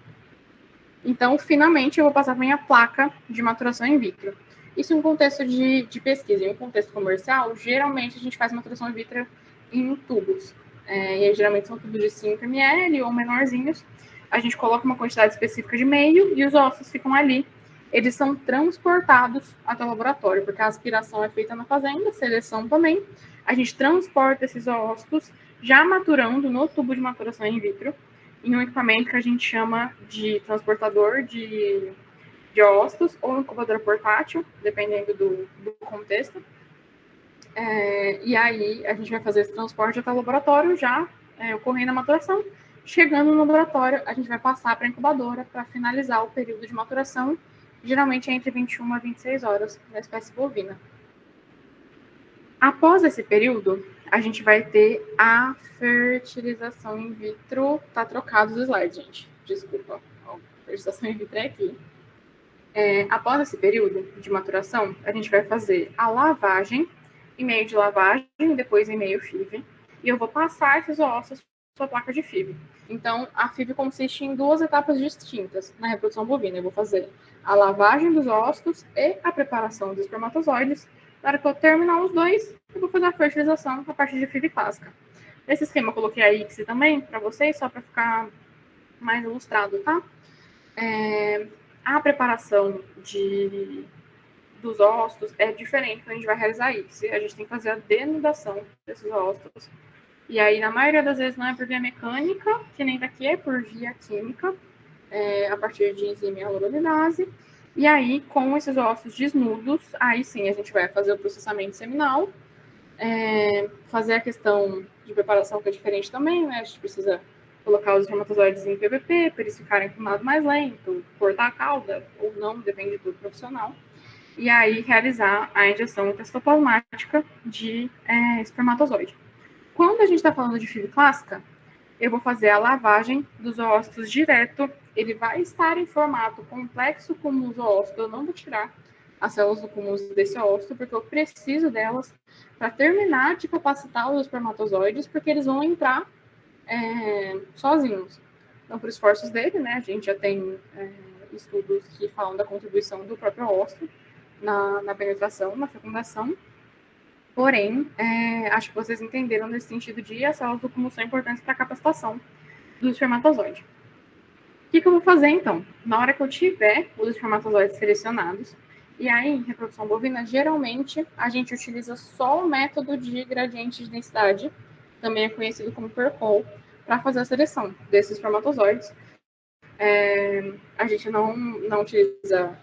Então, finalmente, eu vou passar para minha placa de maturação in vitro. Isso em um contexto de pesquisa. Em um contexto comercial, geralmente a gente faz maturação in vitro em tubos. E aí, geralmente são tubos de 5 ml ou menorzinhos. A gente coloca uma quantidade específica de meio e os ossos ficam ali. Eles são transportados até o laboratório, porque a aspiração é feita na fazenda, seleção também. A gente transporta esses ossos já maturando no tubo de maturação in vitro, em um equipamento que a gente chama de transportador de ossos ou incubador portátil, dependendo do contexto. E aí a gente vai fazer esse transporte até o laboratório, já ocorrendo a maturação. Chegando no laboratório, a gente vai passar para a incubadora para finalizar o período de maturação, geralmente entre 21 a 26 horas da espécie bovina. Após esse período, a gente vai ter a fertilização in vitro. Tá trocado os slides, gente. Desculpa. A fertilização in vitro é aqui. Após esse período de maturação, a gente vai fazer a lavagem, em meio de lavagem, depois em meio FIV. E eu vou passar esses ossos para a placa de FIV. Então, a FIV consiste em 2 etapas distintas na reprodução bovina. Eu vou fazer a lavagem dos ossos e a preparação dos espermatozoides. Na hora que eu terminar os dois, eu vou fazer a fertilização a partir de FIV clássica. Nesse esquema eu coloquei a ICSI também para vocês, só para ficar mais ilustrado, tá? A preparação dos ossos é diferente quando a gente vai realizar a ICSI. A gente tem que fazer a denudação desses ossos. E aí, na maioria das vezes, não é por via mecânica, que nem daqui é por via química, a partir de enzima hialuronidase. E aí, com esses ossos desnudos, aí sim a gente vai fazer o processamento seminal, fazer a questão de preparação, que é diferente também, né? A gente precisa colocar os espermatozoides em PVP, para eles ficarem com um lado mais lento, cortar a cauda, ou não, depende do profissional. E aí, realizar a injeção intestoplasmática de espermatozoide. Quando a gente está falando de FIV clássica, eu vou fazer a lavagem dos ócitos direto. Ele vai estar em formato complexo como os ócitos. Eu não vou tirar as células do cúmulo desse ócito, porque eu preciso delas para terminar de capacitar os espermatozoides, porque eles vão entrar sozinhos. Então, por esforços dele, né, a gente já tem estudos que falam da contribuição do próprio ócito na penetração, na fecundação. Porém, acho que vocês entenderam nesse sentido de as células do cúmulo são importantes para a capacitação do espermatozoide. O que eu vou fazer, então? Na hora que eu tiver os espermatozoides selecionados, e aí, em reprodução bovina, geralmente, a gente utiliza só o método de gradiente de densidade, também é conhecido como PERCOL, para fazer a seleção desses espermatozoides. A gente não utiliza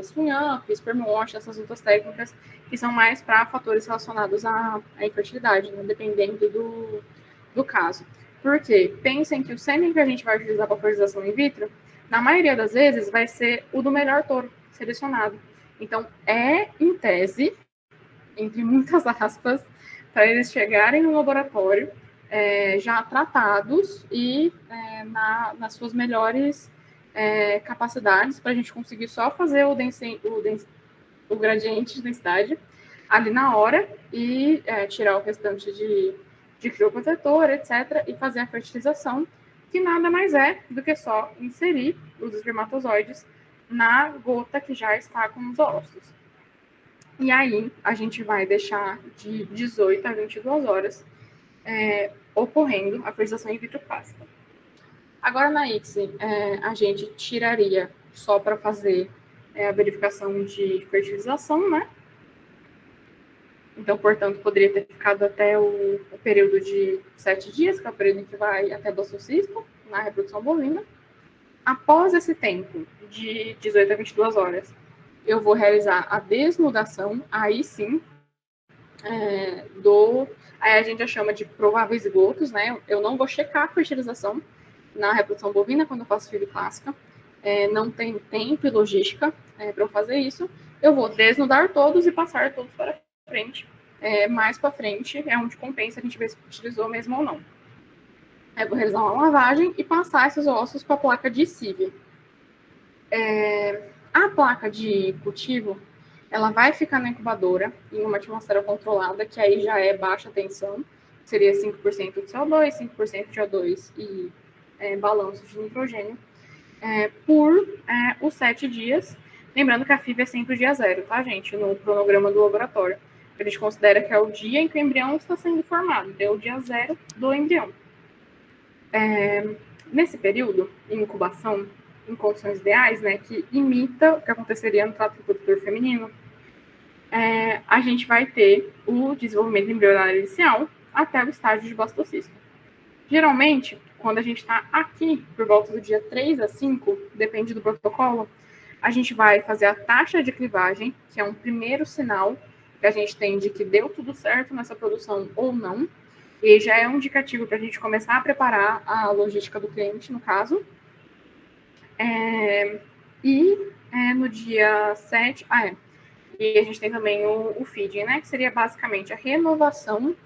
swing-up, sperm-wash, essas outras técnicas que são mais para fatores relacionados à infertilidade, né, dependendo do caso. Por quê? Pensem que o sêmen que a gente vai utilizar para fertilização in vitro, na maioria das vezes, vai ser o do melhor touro selecionado. Então, em tese, entre muitas aspas, para eles chegarem no laboratório já tratados e nas suas melhores capacidades, para a gente conseguir só fazer o gradiente de densidade ali na hora e tirar o restante de crioprotetor, etc., e fazer a fertilização, que nada mais é do que só inserir os espermatozoides na gota que já está com os óvulos. E aí, a gente vai deixar de 18 a 22 horas ocorrendo a fertilização in vitro clássica. Agora, na ICSI, a gente tiraria só para fazer a verificação de fertilização, né? Então, portanto, poderia ter ficado até o período de 7 dias, que é o período em que vai até a blastocisto, na reprodução bovina. Após esse tempo, de 18 a 22 horas, eu vou realizar a desnudação, aí sim, aí a gente já chama de prováveis esgotos, né? Eu não vou checar a fertilização na reprodução bovina quando eu faço FIV clássica, não tem tempo e logística para eu fazer isso. Eu vou desnudar todos e passar todos para frente. Mais para frente é onde compensa a gente ver se utilizou mesmo ou não. Eu vou realizar uma lavagem e passar esses ossos para a placa de sieve. A placa de cultivo, ela vai ficar na incubadora em uma atmosfera controlada, que aí já é baixa tensão, seria 5% de CO2, 5% de O2 e balanço de nitrogênio, por os 7 dias. Lembrando que a FIV é sempre o dia zero, tá, gente? No cronograma do laboratório. A gente considera que é o dia em que o embrião está sendo formado, é o dia zero do embrião. Nesse período, em incubação, em condições ideais, né, que imita o que aconteceria no trato reprodutor feminino, a gente vai ter o desenvolvimento embrionário inicial até o estágio de blastocisto. Geralmente, quando a gente está aqui, por volta do dia 3 a 5, depende do protocolo, a gente vai fazer a taxa de clivagem, que é um primeiro sinal que a gente tem de que deu tudo certo nessa produção ou não, e já é um indicativo para a gente começar a preparar a logística do cliente, no caso. No dia 7... E a gente tem também o feeding, né? Que seria basicamente a renovação,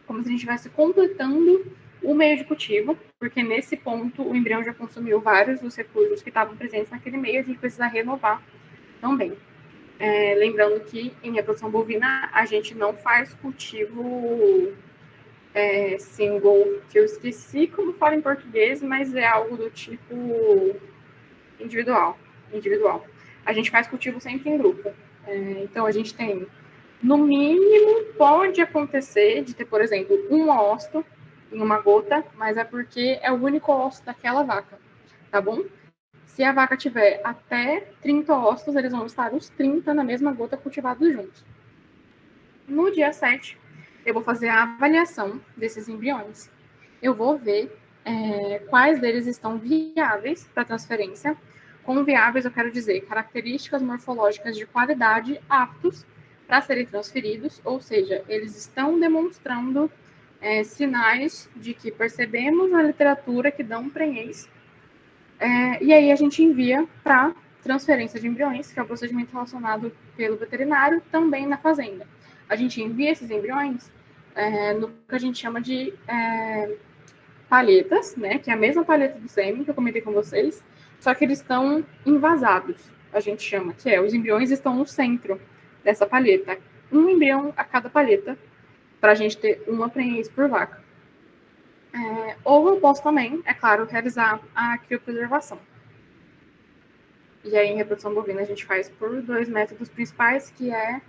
como se a gente estivesse completando o meio de cultivo, porque nesse ponto o embrião já consumiu vários dos recursos que estavam presentes naquele meio, a gente precisa renovar também. Lembrando que em reprodução bovina a gente não faz cultivo single, que eu esqueci como fala em português, mas é algo do tipo individual. A gente faz cultivo sempre em grupo. Então, a gente tem, no mínimo, pode acontecer de ter, por exemplo, um ócito em uma gota, mas é porque é o único ócito daquela vaca, tá bom? Se a vaca tiver até 30 ócitos, eles vão estar os 30 na mesma gota cultivados juntos. No dia 7, eu vou fazer a avaliação desses embriões. Eu vou ver quais deles estão viáveis para transferência. Com viáveis, eu quero dizer características morfológicas de qualidade aptos para serem transferidos, ou seja, eles estão demonstrando sinais de que percebemos na literatura que dão prenhez. E aí a gente envia para transferência de embriões, que é o procedimento relacionado pelo veterinário, também na fazenda. A gente envia esses embriões no que a gente chama de palhetas, né, que é a mesma palheta do sêmen que eu comentei com vocês, só que eles estão envasados, a gente chama, que os embriões estão no centro dessa palheta. Um embrião a cada palheta, para a gente ter uma prenhez por vaca. Ou eu posso também, é claro, realizar a criopreservação. E aí, em reprodução bovina, a gente faz por 2 métodos principais, que é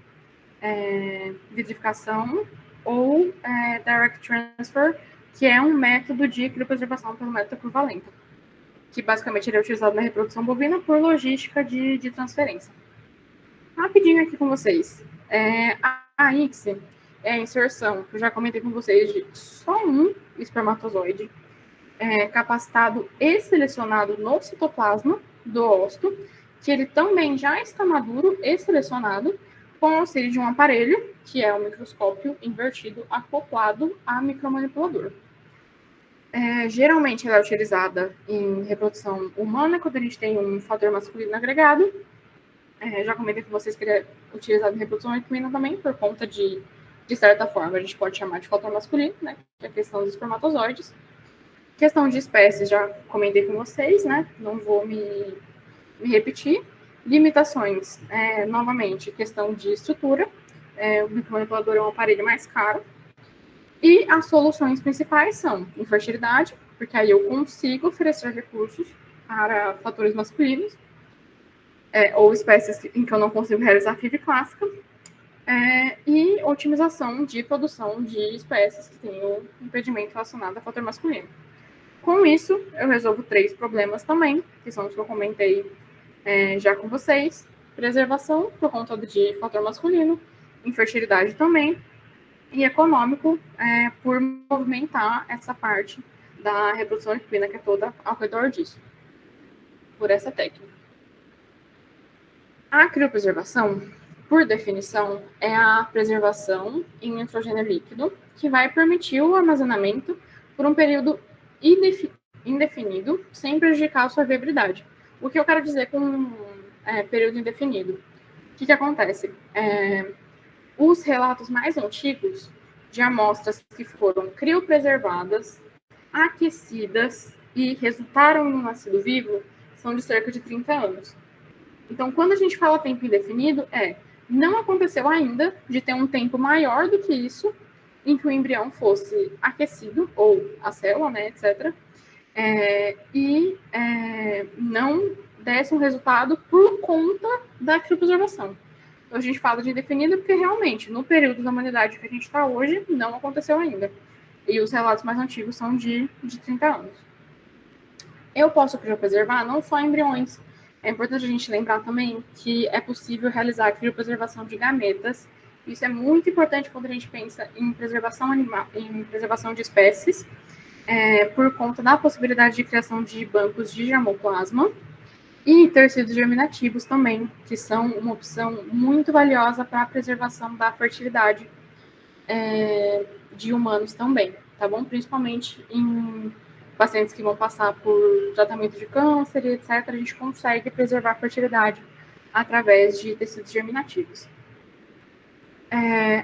vitrificação ou direct transfer, que é um método de criopreservação pelo método equivalente, que basicamente ele é utilizado na reprodução bovina por logística de transferência. Rapidinho aqui com vocês. A ICSI é a inserção, que eu já comentei com vocês, de só um espermatozoide capacitado e selecionado no citoplasma do ócito, que ele também já está maduro e selecionado com o auxílio de um aparelho, que é o microscópio invertido acoplado a micromanipulador. Geralmente ela é utilizada em reprodução humana, quando a gente tem um fator masculino agregado. Já comentei com vocês que ele é utilizado em reprodução equina também, por conta de certa forma, a gente pode chamar de fator masculino, né, que é a questão dos espermatozoides. Questão de espécies, já comentei com vocês, né, não vou me repetir. Limitações, novamente, questão de estrutura, o micromanipulador é um aparelho mais caro, e as soluções principais são infertilidade, porque aí eu consigo oferecer recursos para fatores masculinos, ou espécies em que eu não consigo realizar FIV clássica, e otimização de produção de espécies que tenham impedimento relacionado a fator masculino. Com isso, eu resolvo 3 problemas também, que são os que eu comentei já com vocês: preservação, por conta de fator masculino, infertilidade também, e econômico, por movimentar essa parte da reprodução equina, que é toda ao redor disso, por essa técnica. A criopreservação, por definição, é a preservação em nitrogênio líquido, que vai permitir o armazenamento por um período indefinido, sem prejudicar a sua viabilidade. O que eu quero dizer com período indefinido? O que acontece? Os relatos mais antigos de amostras que foram criopreservadas, aquecidas e resultaram em um nascido vivo são de cerca de 30 anos. Então, quando a gente fala tempo indefinido, não aconteceu ainda de ter um tempo maior do que isso, em que o embrião fosse aquecido, ou a célula, né, etc., e não desse um resultado por conta da criopreservação. Então, a gente fala de indefinido porque, realmente, no período da humanidade que a gente está hoje, não aconteceu ainda. E os relatos mais antigos são de 30 anos. Eu posso criopreservar não só embriões. É importante a gente lembrar também que é possível realizar a criopreservação de gametas. Isso é muito importante quando a gente pensa em preservação animal, em preservação de espécies, por conta da possibilidade de criação de bancos de germoplasma e tecidos germinativos também, que são uma opção muito valiosa para a preservação da fertilidade de humanos também, tá bom? Principalmente em pacientes que vão passar por tratamento de câncer, etc., a gente consegue preservar a fertilidade através de tecidos germinativos.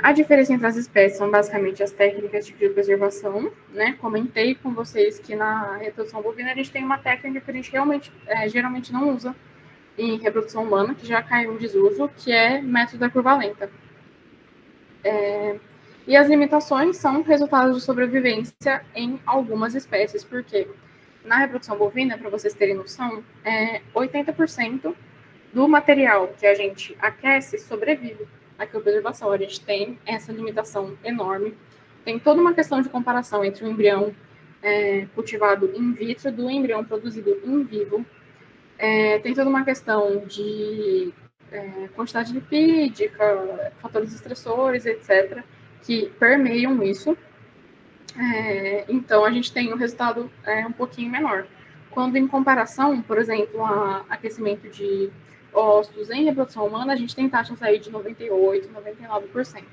A diferença entre as espécies são basicamente as técnicas de criopreservação, né? Comentei com vocês que na reprodução bovina a gente tem uma técnica que a gente geralmente não usa em reprodução humana, que já caiu em desuso, que é método equivalente. E as limitações são resultados de sobrevivência em algumas espécies, porque na reprodução bovina, para vocês terem noção, 80% do material que a gente aquece sobrevive à criopreservação. A gente tem essa limitação enorme. Tem toda uma questão de comparação entre o embrião cultivado in vitro do embrião produzido in vivo. Tem toda uma questão de quantidade lipídica, fatores estressores, etc., que permeiam isso. Então, a gente tem um resultado um pouquinho menor. Quando, em comparação, por exemplo, a aquecimento de ósseos em reprodução humana, a gente tem taxas aí de 98%, 99%.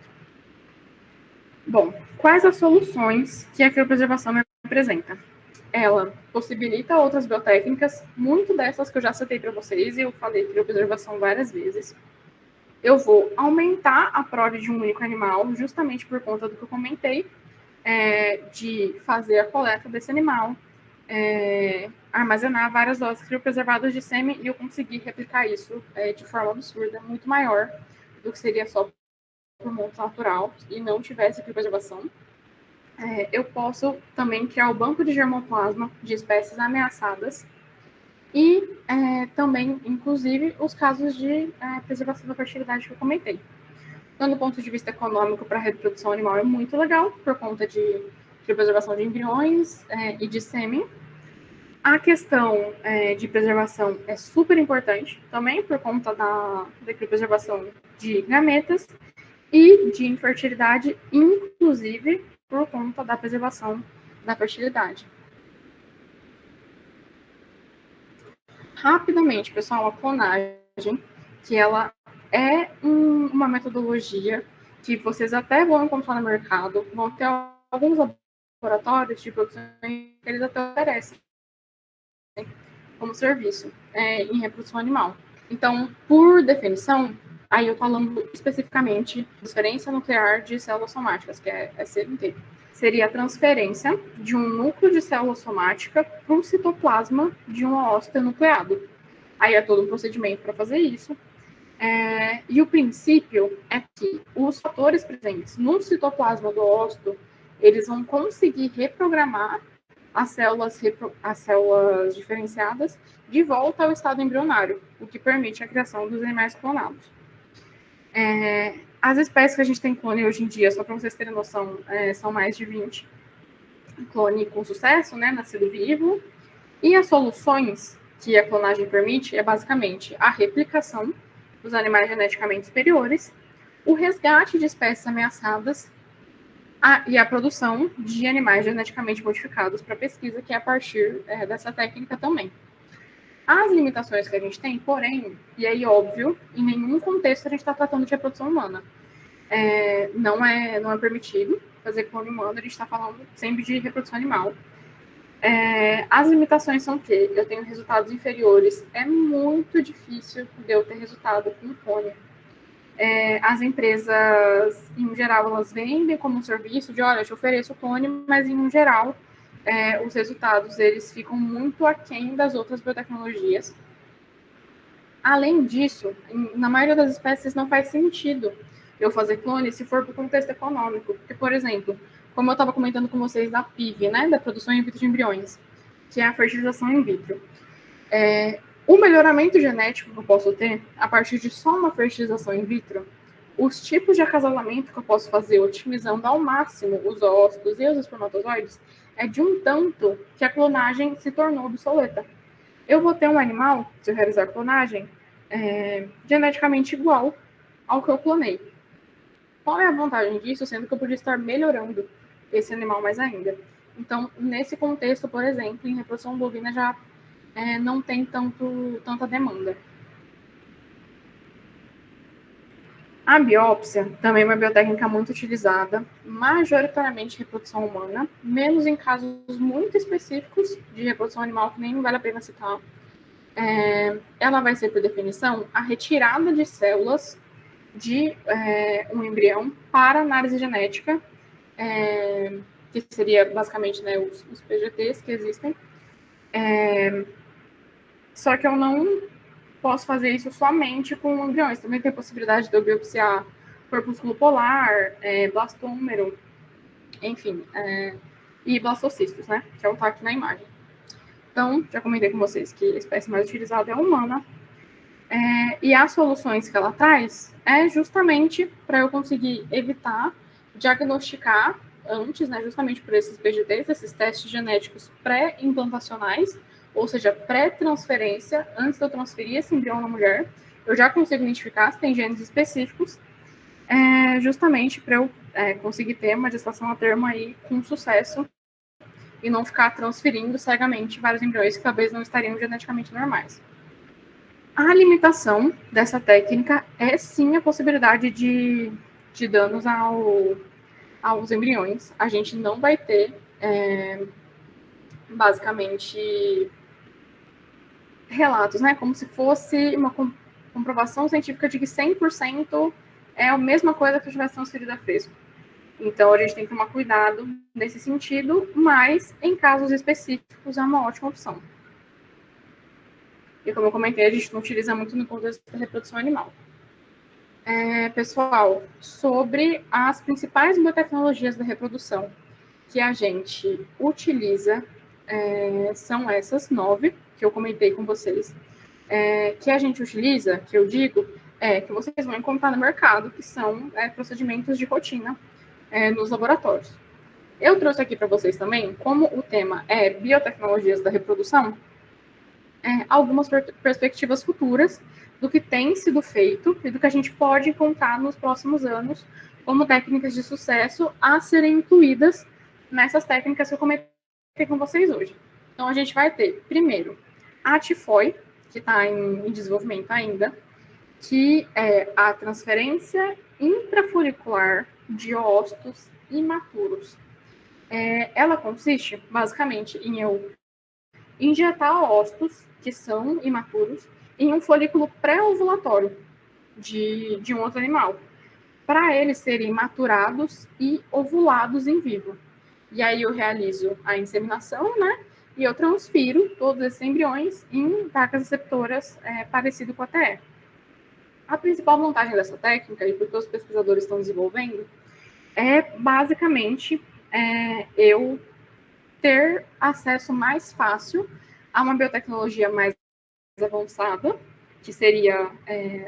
Bom, quais as soluções que a criopreservação apresenta? Ela possibilita outras biotécnicas, muito dessas que eu já citei para vocês, e eu falei criopreservação várias vezes. Eu vou aumentar a prole de um único animal, justamente por conta do que eu comentei, de fazer a coleta desse animal, armazenar várias doses criopreservadas de sêmen e eu conseguir replicar isso de forma absurda, muito maior do que seria só por monte natural e não tivesse criopreservação. Eu posso também criar o banco de germoplasma de espécies ameaçadas e também, inclusive, os casos de preservação da fertilidade que eu comentei. Então, do ponto de vista econômico, para a reprodução animal é muito legal, por conta de preservação de embriões e de sêmen. A questão de preservação é super importante, também por conta da preservação de gametas e de infertilidade, inclusive por conta da preservação da fertilidade. Rapidamente, pessoal, a clonagem, que ela é uma metodologia que vocês até vão encontrar no mercado, vão ter alguns laboratórios de produção que eles até oferecem como serviço em reprodução animal. Então, por definição, aí eu falando especificamente de transferência nuclear de células somáticas, que é CNT. Seria a transferência de um núcleo de célula somática para um citoplasma de um ósseo nucleado. Aí é todo um procedimento para fazer isso. E o princípio é que os fatores presentes no citoplasma do ósseo, eles vão conseguir reprogramar as células diferenciadas de volta ao estado embrionário, o que permite a criação dos animais clonados. As espécies que a gente tem clone hoje em dia, só para vocês terem noção, são mais de 20. Clone com sucesso, né, nascido vivo. E as soluções que a clonagem permite é basicamente a replicação dos animais geneticamente superiores, o resgate de espécies ameaçadas E a produção de animais geneticamente modificados para pesquisa, que é a partir dessa técnica também. As limitações que a gente tem, porém, e aí, óbvio, em nenhum contexto a gente está tratando de reprodução humana. Não é permitido fazer clone humano, a gente está falando sempre de reprodução animal. As limitações são que eu tenho resultados inferiores. É muito difícil de eu ter resultado com clone. As empresas, em geral, elas vendem como um serviço de, olha, eu te ofereço clone, mas, em geral, os resultados, eles ficam muito aquém das outras biotecnologias. Além disso, na maioria das espécies não faz sentido eu fazer clone se for para o contexto econômico. Porque, por exemplo, como eu estava comentando com vocês da PIV, né, da produção in vitro de embriões, que é a fertilização in vitro. O melhoramento genético que eu posso ter, a partir de só uma fertilização in vitro, os tipos de acasalamento que eu posso fazer, otimizando ao máximo os óvulos e os espermatozoides, é de um tanto que a clonagem se tornou obsoleta. Eu vou ter um animal, se eu realizar clonagem, geneticamente igual ao que eu clonei. Qual é a vantagem disso, sendo que eu podia estar melhorando esse animal mais ainda? Então, nesse contexto, por exemplo, em reprodução bovina já não tem tanta demanda. A biópsia também é uma biotécnica muito utilizada, majoritariamente em reprodução humana, menos em casos muito específicos de reprodução animal, que nem vale a pena citar. Ela vai ser, por definição, a retirada de células de um embrião para análise genética, que seria basicamente, né, os PGTs que existem. Só que eu não posso fazer isso somente com embriões. Também tem a possibilidade de eu biopsiar corpúsculo polar, blastômero, enfim, e blastocistos, né, que é o que está aqui na imagem. Então, já comentei com vocês que a espécie mais utilizada é a humana, e as soluções que ela traz é justamente para eu conseguir evitar diagnosticar antes, né, justamente por esses PGTs, esses testes genéticos pré-implantacionais, ou seja, pré-transferência, antes de eu transferir esse embrião na mulher, eu já consigo identificar se tem genes específicos, justamente para eu conseguir ter uma gestação a termo aí com sucesso e não ficar transferindo cegamente vários embriões que talvez não estariam geneticamente normais. A limitação dessa técnica é sim a possibilidade de danos aos embriões. A gente não vai ter, basicamente, relatos, né? Como se fosse uma comprovação científica de que 100% é a mesma coisa que eu tivesse transferido a fresco. Então, a gente tem que tomar cuidado nesse sentido, mas em casos específicos é uma ótima opção. E como eu comentei, a gente não utiliza muito no contexto da reprodução animal. Pessoal, sobre as principais biotecnologias da reprodução que a gente utiliza, são essas 9 que eu comentei com vocês. Que a gente utiliza, que eu digo, que vocês vão encontrar no mercado, que são procedimentos de rotina nos laboratórios. Eu trouxe aqui para vocês também, como o tema é biotecnologias da reprodução, algumas perspectivas futuras do que tem sido feito e do que a gente pode encontrar nos próximos anos como técnicas de sucesso a serem incluídas nessas técnicas que eu comentei com vocês hoje. Então, a gente vai ter, primeiro, a TIFOI, que está em desenvolvimento ainda, que é a transferência intrafolicular de ócitos imaturos. Ela consiste, basicamente, em eu injetar ócitos que são imaturos em um folículo pré-ovulatório de um outro animal, para eles serem maturados e ovulados em vivo. E aí eu realizo a inseminação, né? E eu transfiro todos esses embriões em vacas receptoras parecido com a TE. A principal vantagem dessa técnica, e porque os pesquisadores estão desenvolvendo, é basicamente eu ter acesso mais fácil a uma biotecnologia mais avançada, que seria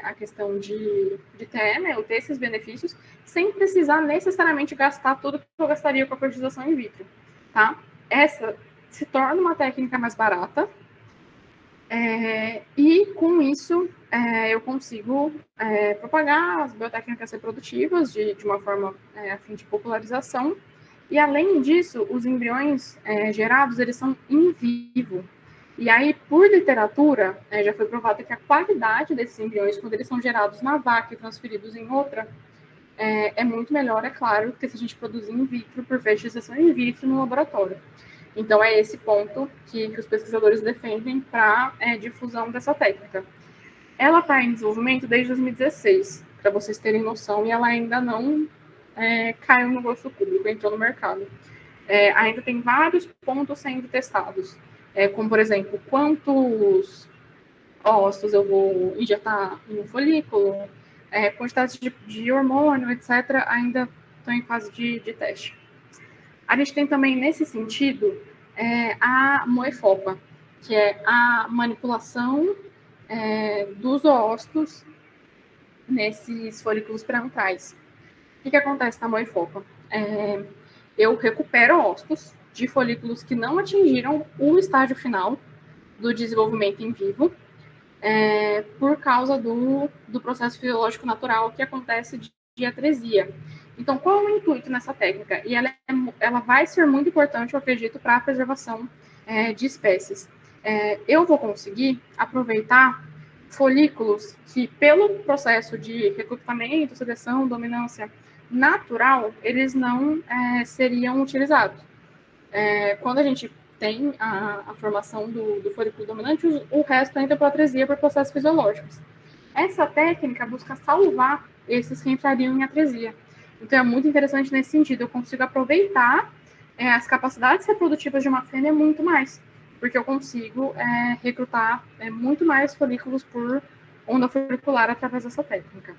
a questão de TE, né, eu ter esses benefícios, sem precisar necessariamente gastar tudo que eu gastaria com a fertilização in vitro, tá? Essa se torna uma técnica mais barata, E com isso, eu consigo propagar as biotécnicas reprodutivas de uma forma a fim de popularização. E, além disso, os embriões gerados, eles são in vivo. E aí, por literatura, já foi provado que a qualidade desses embriões, quando eles são gerados na vaca e transferidos em outra, é muito melhor, é claro, do que se a gente produzir in vitro por fertilização in vitro no laboratório. Então, é esse ponto que os pesquisadores defendem para difusão dessa técnica. Ela está em desenvolvimento desde 2016, para vocês terem noção, e ela ainda não caiu no gosto público, entrou no mercado. Ainda tem vários pontos sendo testados, como, por exemplo, quantos óvulos eu vou injetar em um folículo, quantidade de hormônio, etc., ainda estão em fase de teste. A gente tem também, nesse sentido, a moefopa, que é a manipulação dos oócitos nesses folículos pré-natais. O que acontece na moefopa? Eu recupero ócitos de folículos que não atingiram o estágio final do desenvolvimento em vivo, por causa do processo fisiológico natural que acontece de atresia. Então, qual é o intuito nessa técnica? E ela vai ser muito importante, eu acredito, para a preservação de espécies. Eu vou conseguir aproveitar folículos que, pelo processo de recrutamento, seleção, dominância natural, eles não seriam utilizados. Quando a gente tem a formação do folículo dominante, o resto entra para a atresia por processos fisiológicos. Essa técnica busca salvar esses que entrariam em atresia. Então, é muito interessante nesse sentido. Eu consigo aproveitar as capacidades reprodutivas de uma fêmea muito mais, porque eu consigo recrutar muito mais folículos por onda folicular através dessa técnica.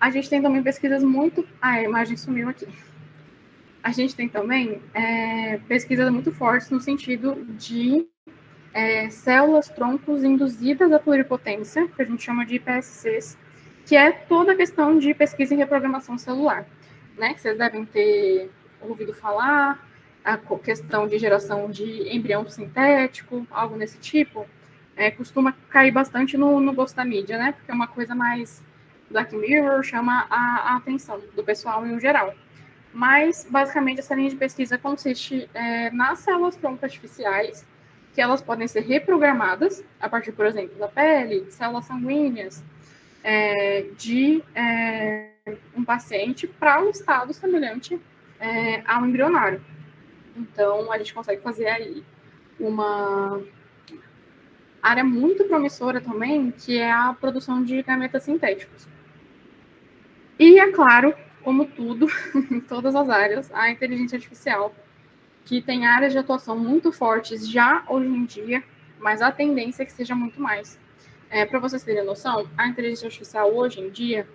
A gente tem também pesquisas muito... a imagem sumiu aqui. A gente tem também pesquisas muito fortes no sentido de células troncos induzidas à pluripotência, que a gente chama de IPSCs, que é toda a questão de pesquisa em reprogramação celular, né? Que vocês devem ter ouvido falar, a questão de geração de embrião sintético, algo nesse tipo, costuma cair bastante no gosto da mídia, né? Porque é uma coisa mais Black Mirror, chama a atenção do pessoal em geral. Mas, basicamente, essa linha de pesquisa consiste nas células tronco artificiais, que elas podem ser reprogramadas a partir, por exemplo, da pele, de células sanguíneas, de um paciente para um estado semelhante ao embrionário. Então, a gente consegue fazer aí uma área muito promissora também, que é a produção de gametas sintéticos. E, é claro, como tudo, em todas as áreas, a inteligência artificial, que tem áreas de atuação muito fortes já hoje em dia, mas a tendência é que seja muito mais. Para vocês terem noção, a inteligência artificial hoje em dia,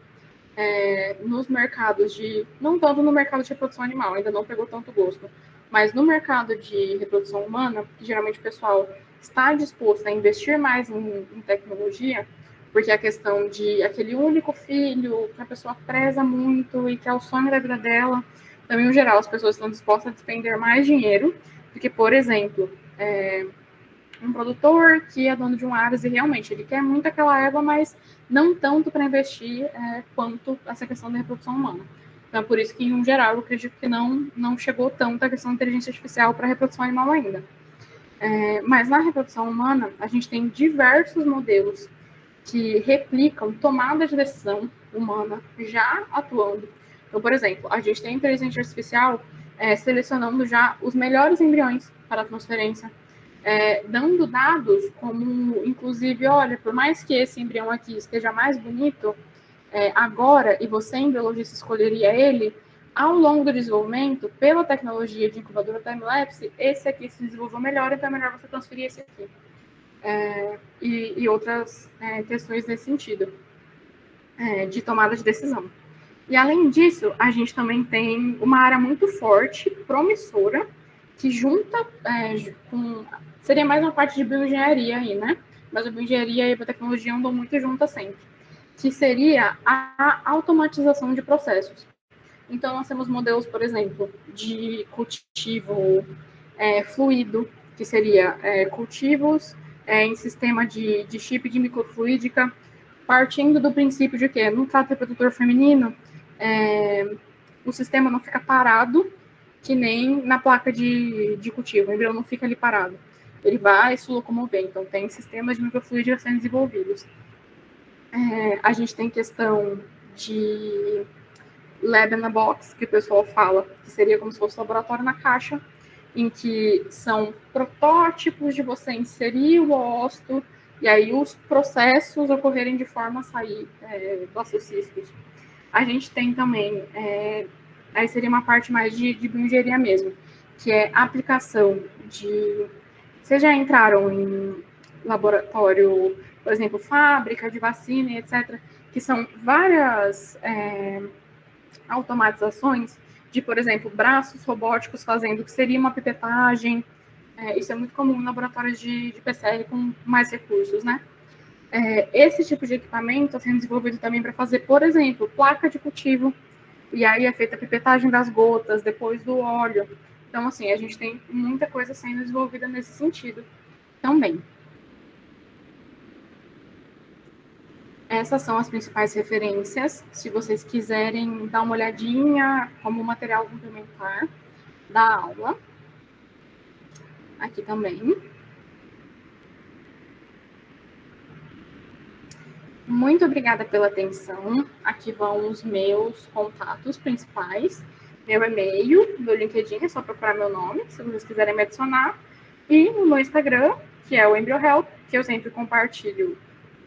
nos mercados de... não tanto no mercado de reprodução animal, ainda não pegou tanto gosto, mas no mercado de reprodução humana, que geralmente o pessoal está disposto a investir mais em tecnologia, porque a questão de aquele único filho que a pessoa preza muito e que é o sonho da vida dela, também, no geral, as pessoas estão dispostas a despender mais dinheiro do que, por exemplo, um produtor que é dono de um Aras e realmente ele quer muito aquela égua, mas não tanto para investir quanto essa questão da reprodução humana. Então, por isso que, em geral, eu acredito que não chegou tanto a questão da inteligência artificial para a reprodução animal ainda. Mas na reprodução humana, a gente tem diversos modelos que replicam tomada de decisão humana já atuando. Então, por exemplo, a gente tem a inteligência artificial selecionando já os melhores embriões para a transferência, dando dados como, inclusive, olha, por mais que esse embrião aqui esteja mais bonito agora, e você, embriologista, escolheria ele, ao longo do desenvolvimento, pela tecnologia de incubadora time-lapse, esse aqui se desenvolveu melhor, então é melhor você transferir esse aqui. E outras questões nesse sentido, de tomada de decisão. E, além disso, a gente também tem uma área muito forte, promissora, que junta com... seria mais uma parte de bioengenharia aí, né? Mas a bioengenharia e a biotecnologia andam muito juntas sempre. Que seria a automatização de processos. Então, nós temos modelos, por exemplo, de cultivo fluido, que seria cultivos em sistema de chip de microfluídica, partindo do princípio de que no trato reprodutor feminino, o sistema não fica parado, que nem na placa de cultivo, o embrião não fica ali parado. Ele vai se locomover, então tem sistemas de microfluídica sendo desenvolvidos. A gente tem questão de lab na box, que o pessoal fala, que seria como se fosse laboratório na caixa, em que são protótipos de você inserir o óvulo e aí os processos ocorrerem de forma a sair blastocistos. A gente tem também, aí seria uma parte mais de bioengenharia mesmo, que é a aplicação de... Vocês já entraram em laboratório, por exemplo, fábrica de vacina, etc., que são várias automatizações de, por exemplo, braços robóticos fazendo o que seria uma pipetagem. Isso é muito comum em laboratórios de PCR com mais recursos, né? Esse tipo de equipamento está sendo desenvolvido também para fazer, por exemplo, placa de cultivo, e aí é feita a pipetagem das gotas, depois do óleo. Então, assim, a gente tem muita coisa sendo desenvolvida nesse sentido também. Essas são as principais referências. Se vocês quiserem dar uma olhadinha como material complementar da aula, aqui também. Muito obrigada pela atenção. Aqui vão os meus contatos principais. Meu e-mail, meu LinkedIn, é só procurar meu nome, se vocês quiserem me adicionar. E no meu Instagram, que é o EmbryoHelp, que eu sempre compartilho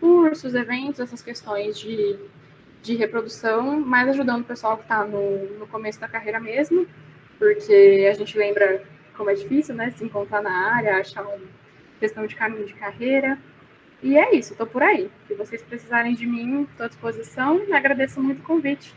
cursos, eventos, essas questões de reprodução, mais ajudando o pessoal que está no começo da carreira mesmo, porque a gente lembra como é difícil, né, se encontrar na área, achar uma questão de caminho de carreira. E é isso, estou por aí. Se vocês precisarem de mim, estou à disposição e agradeço muito o convite.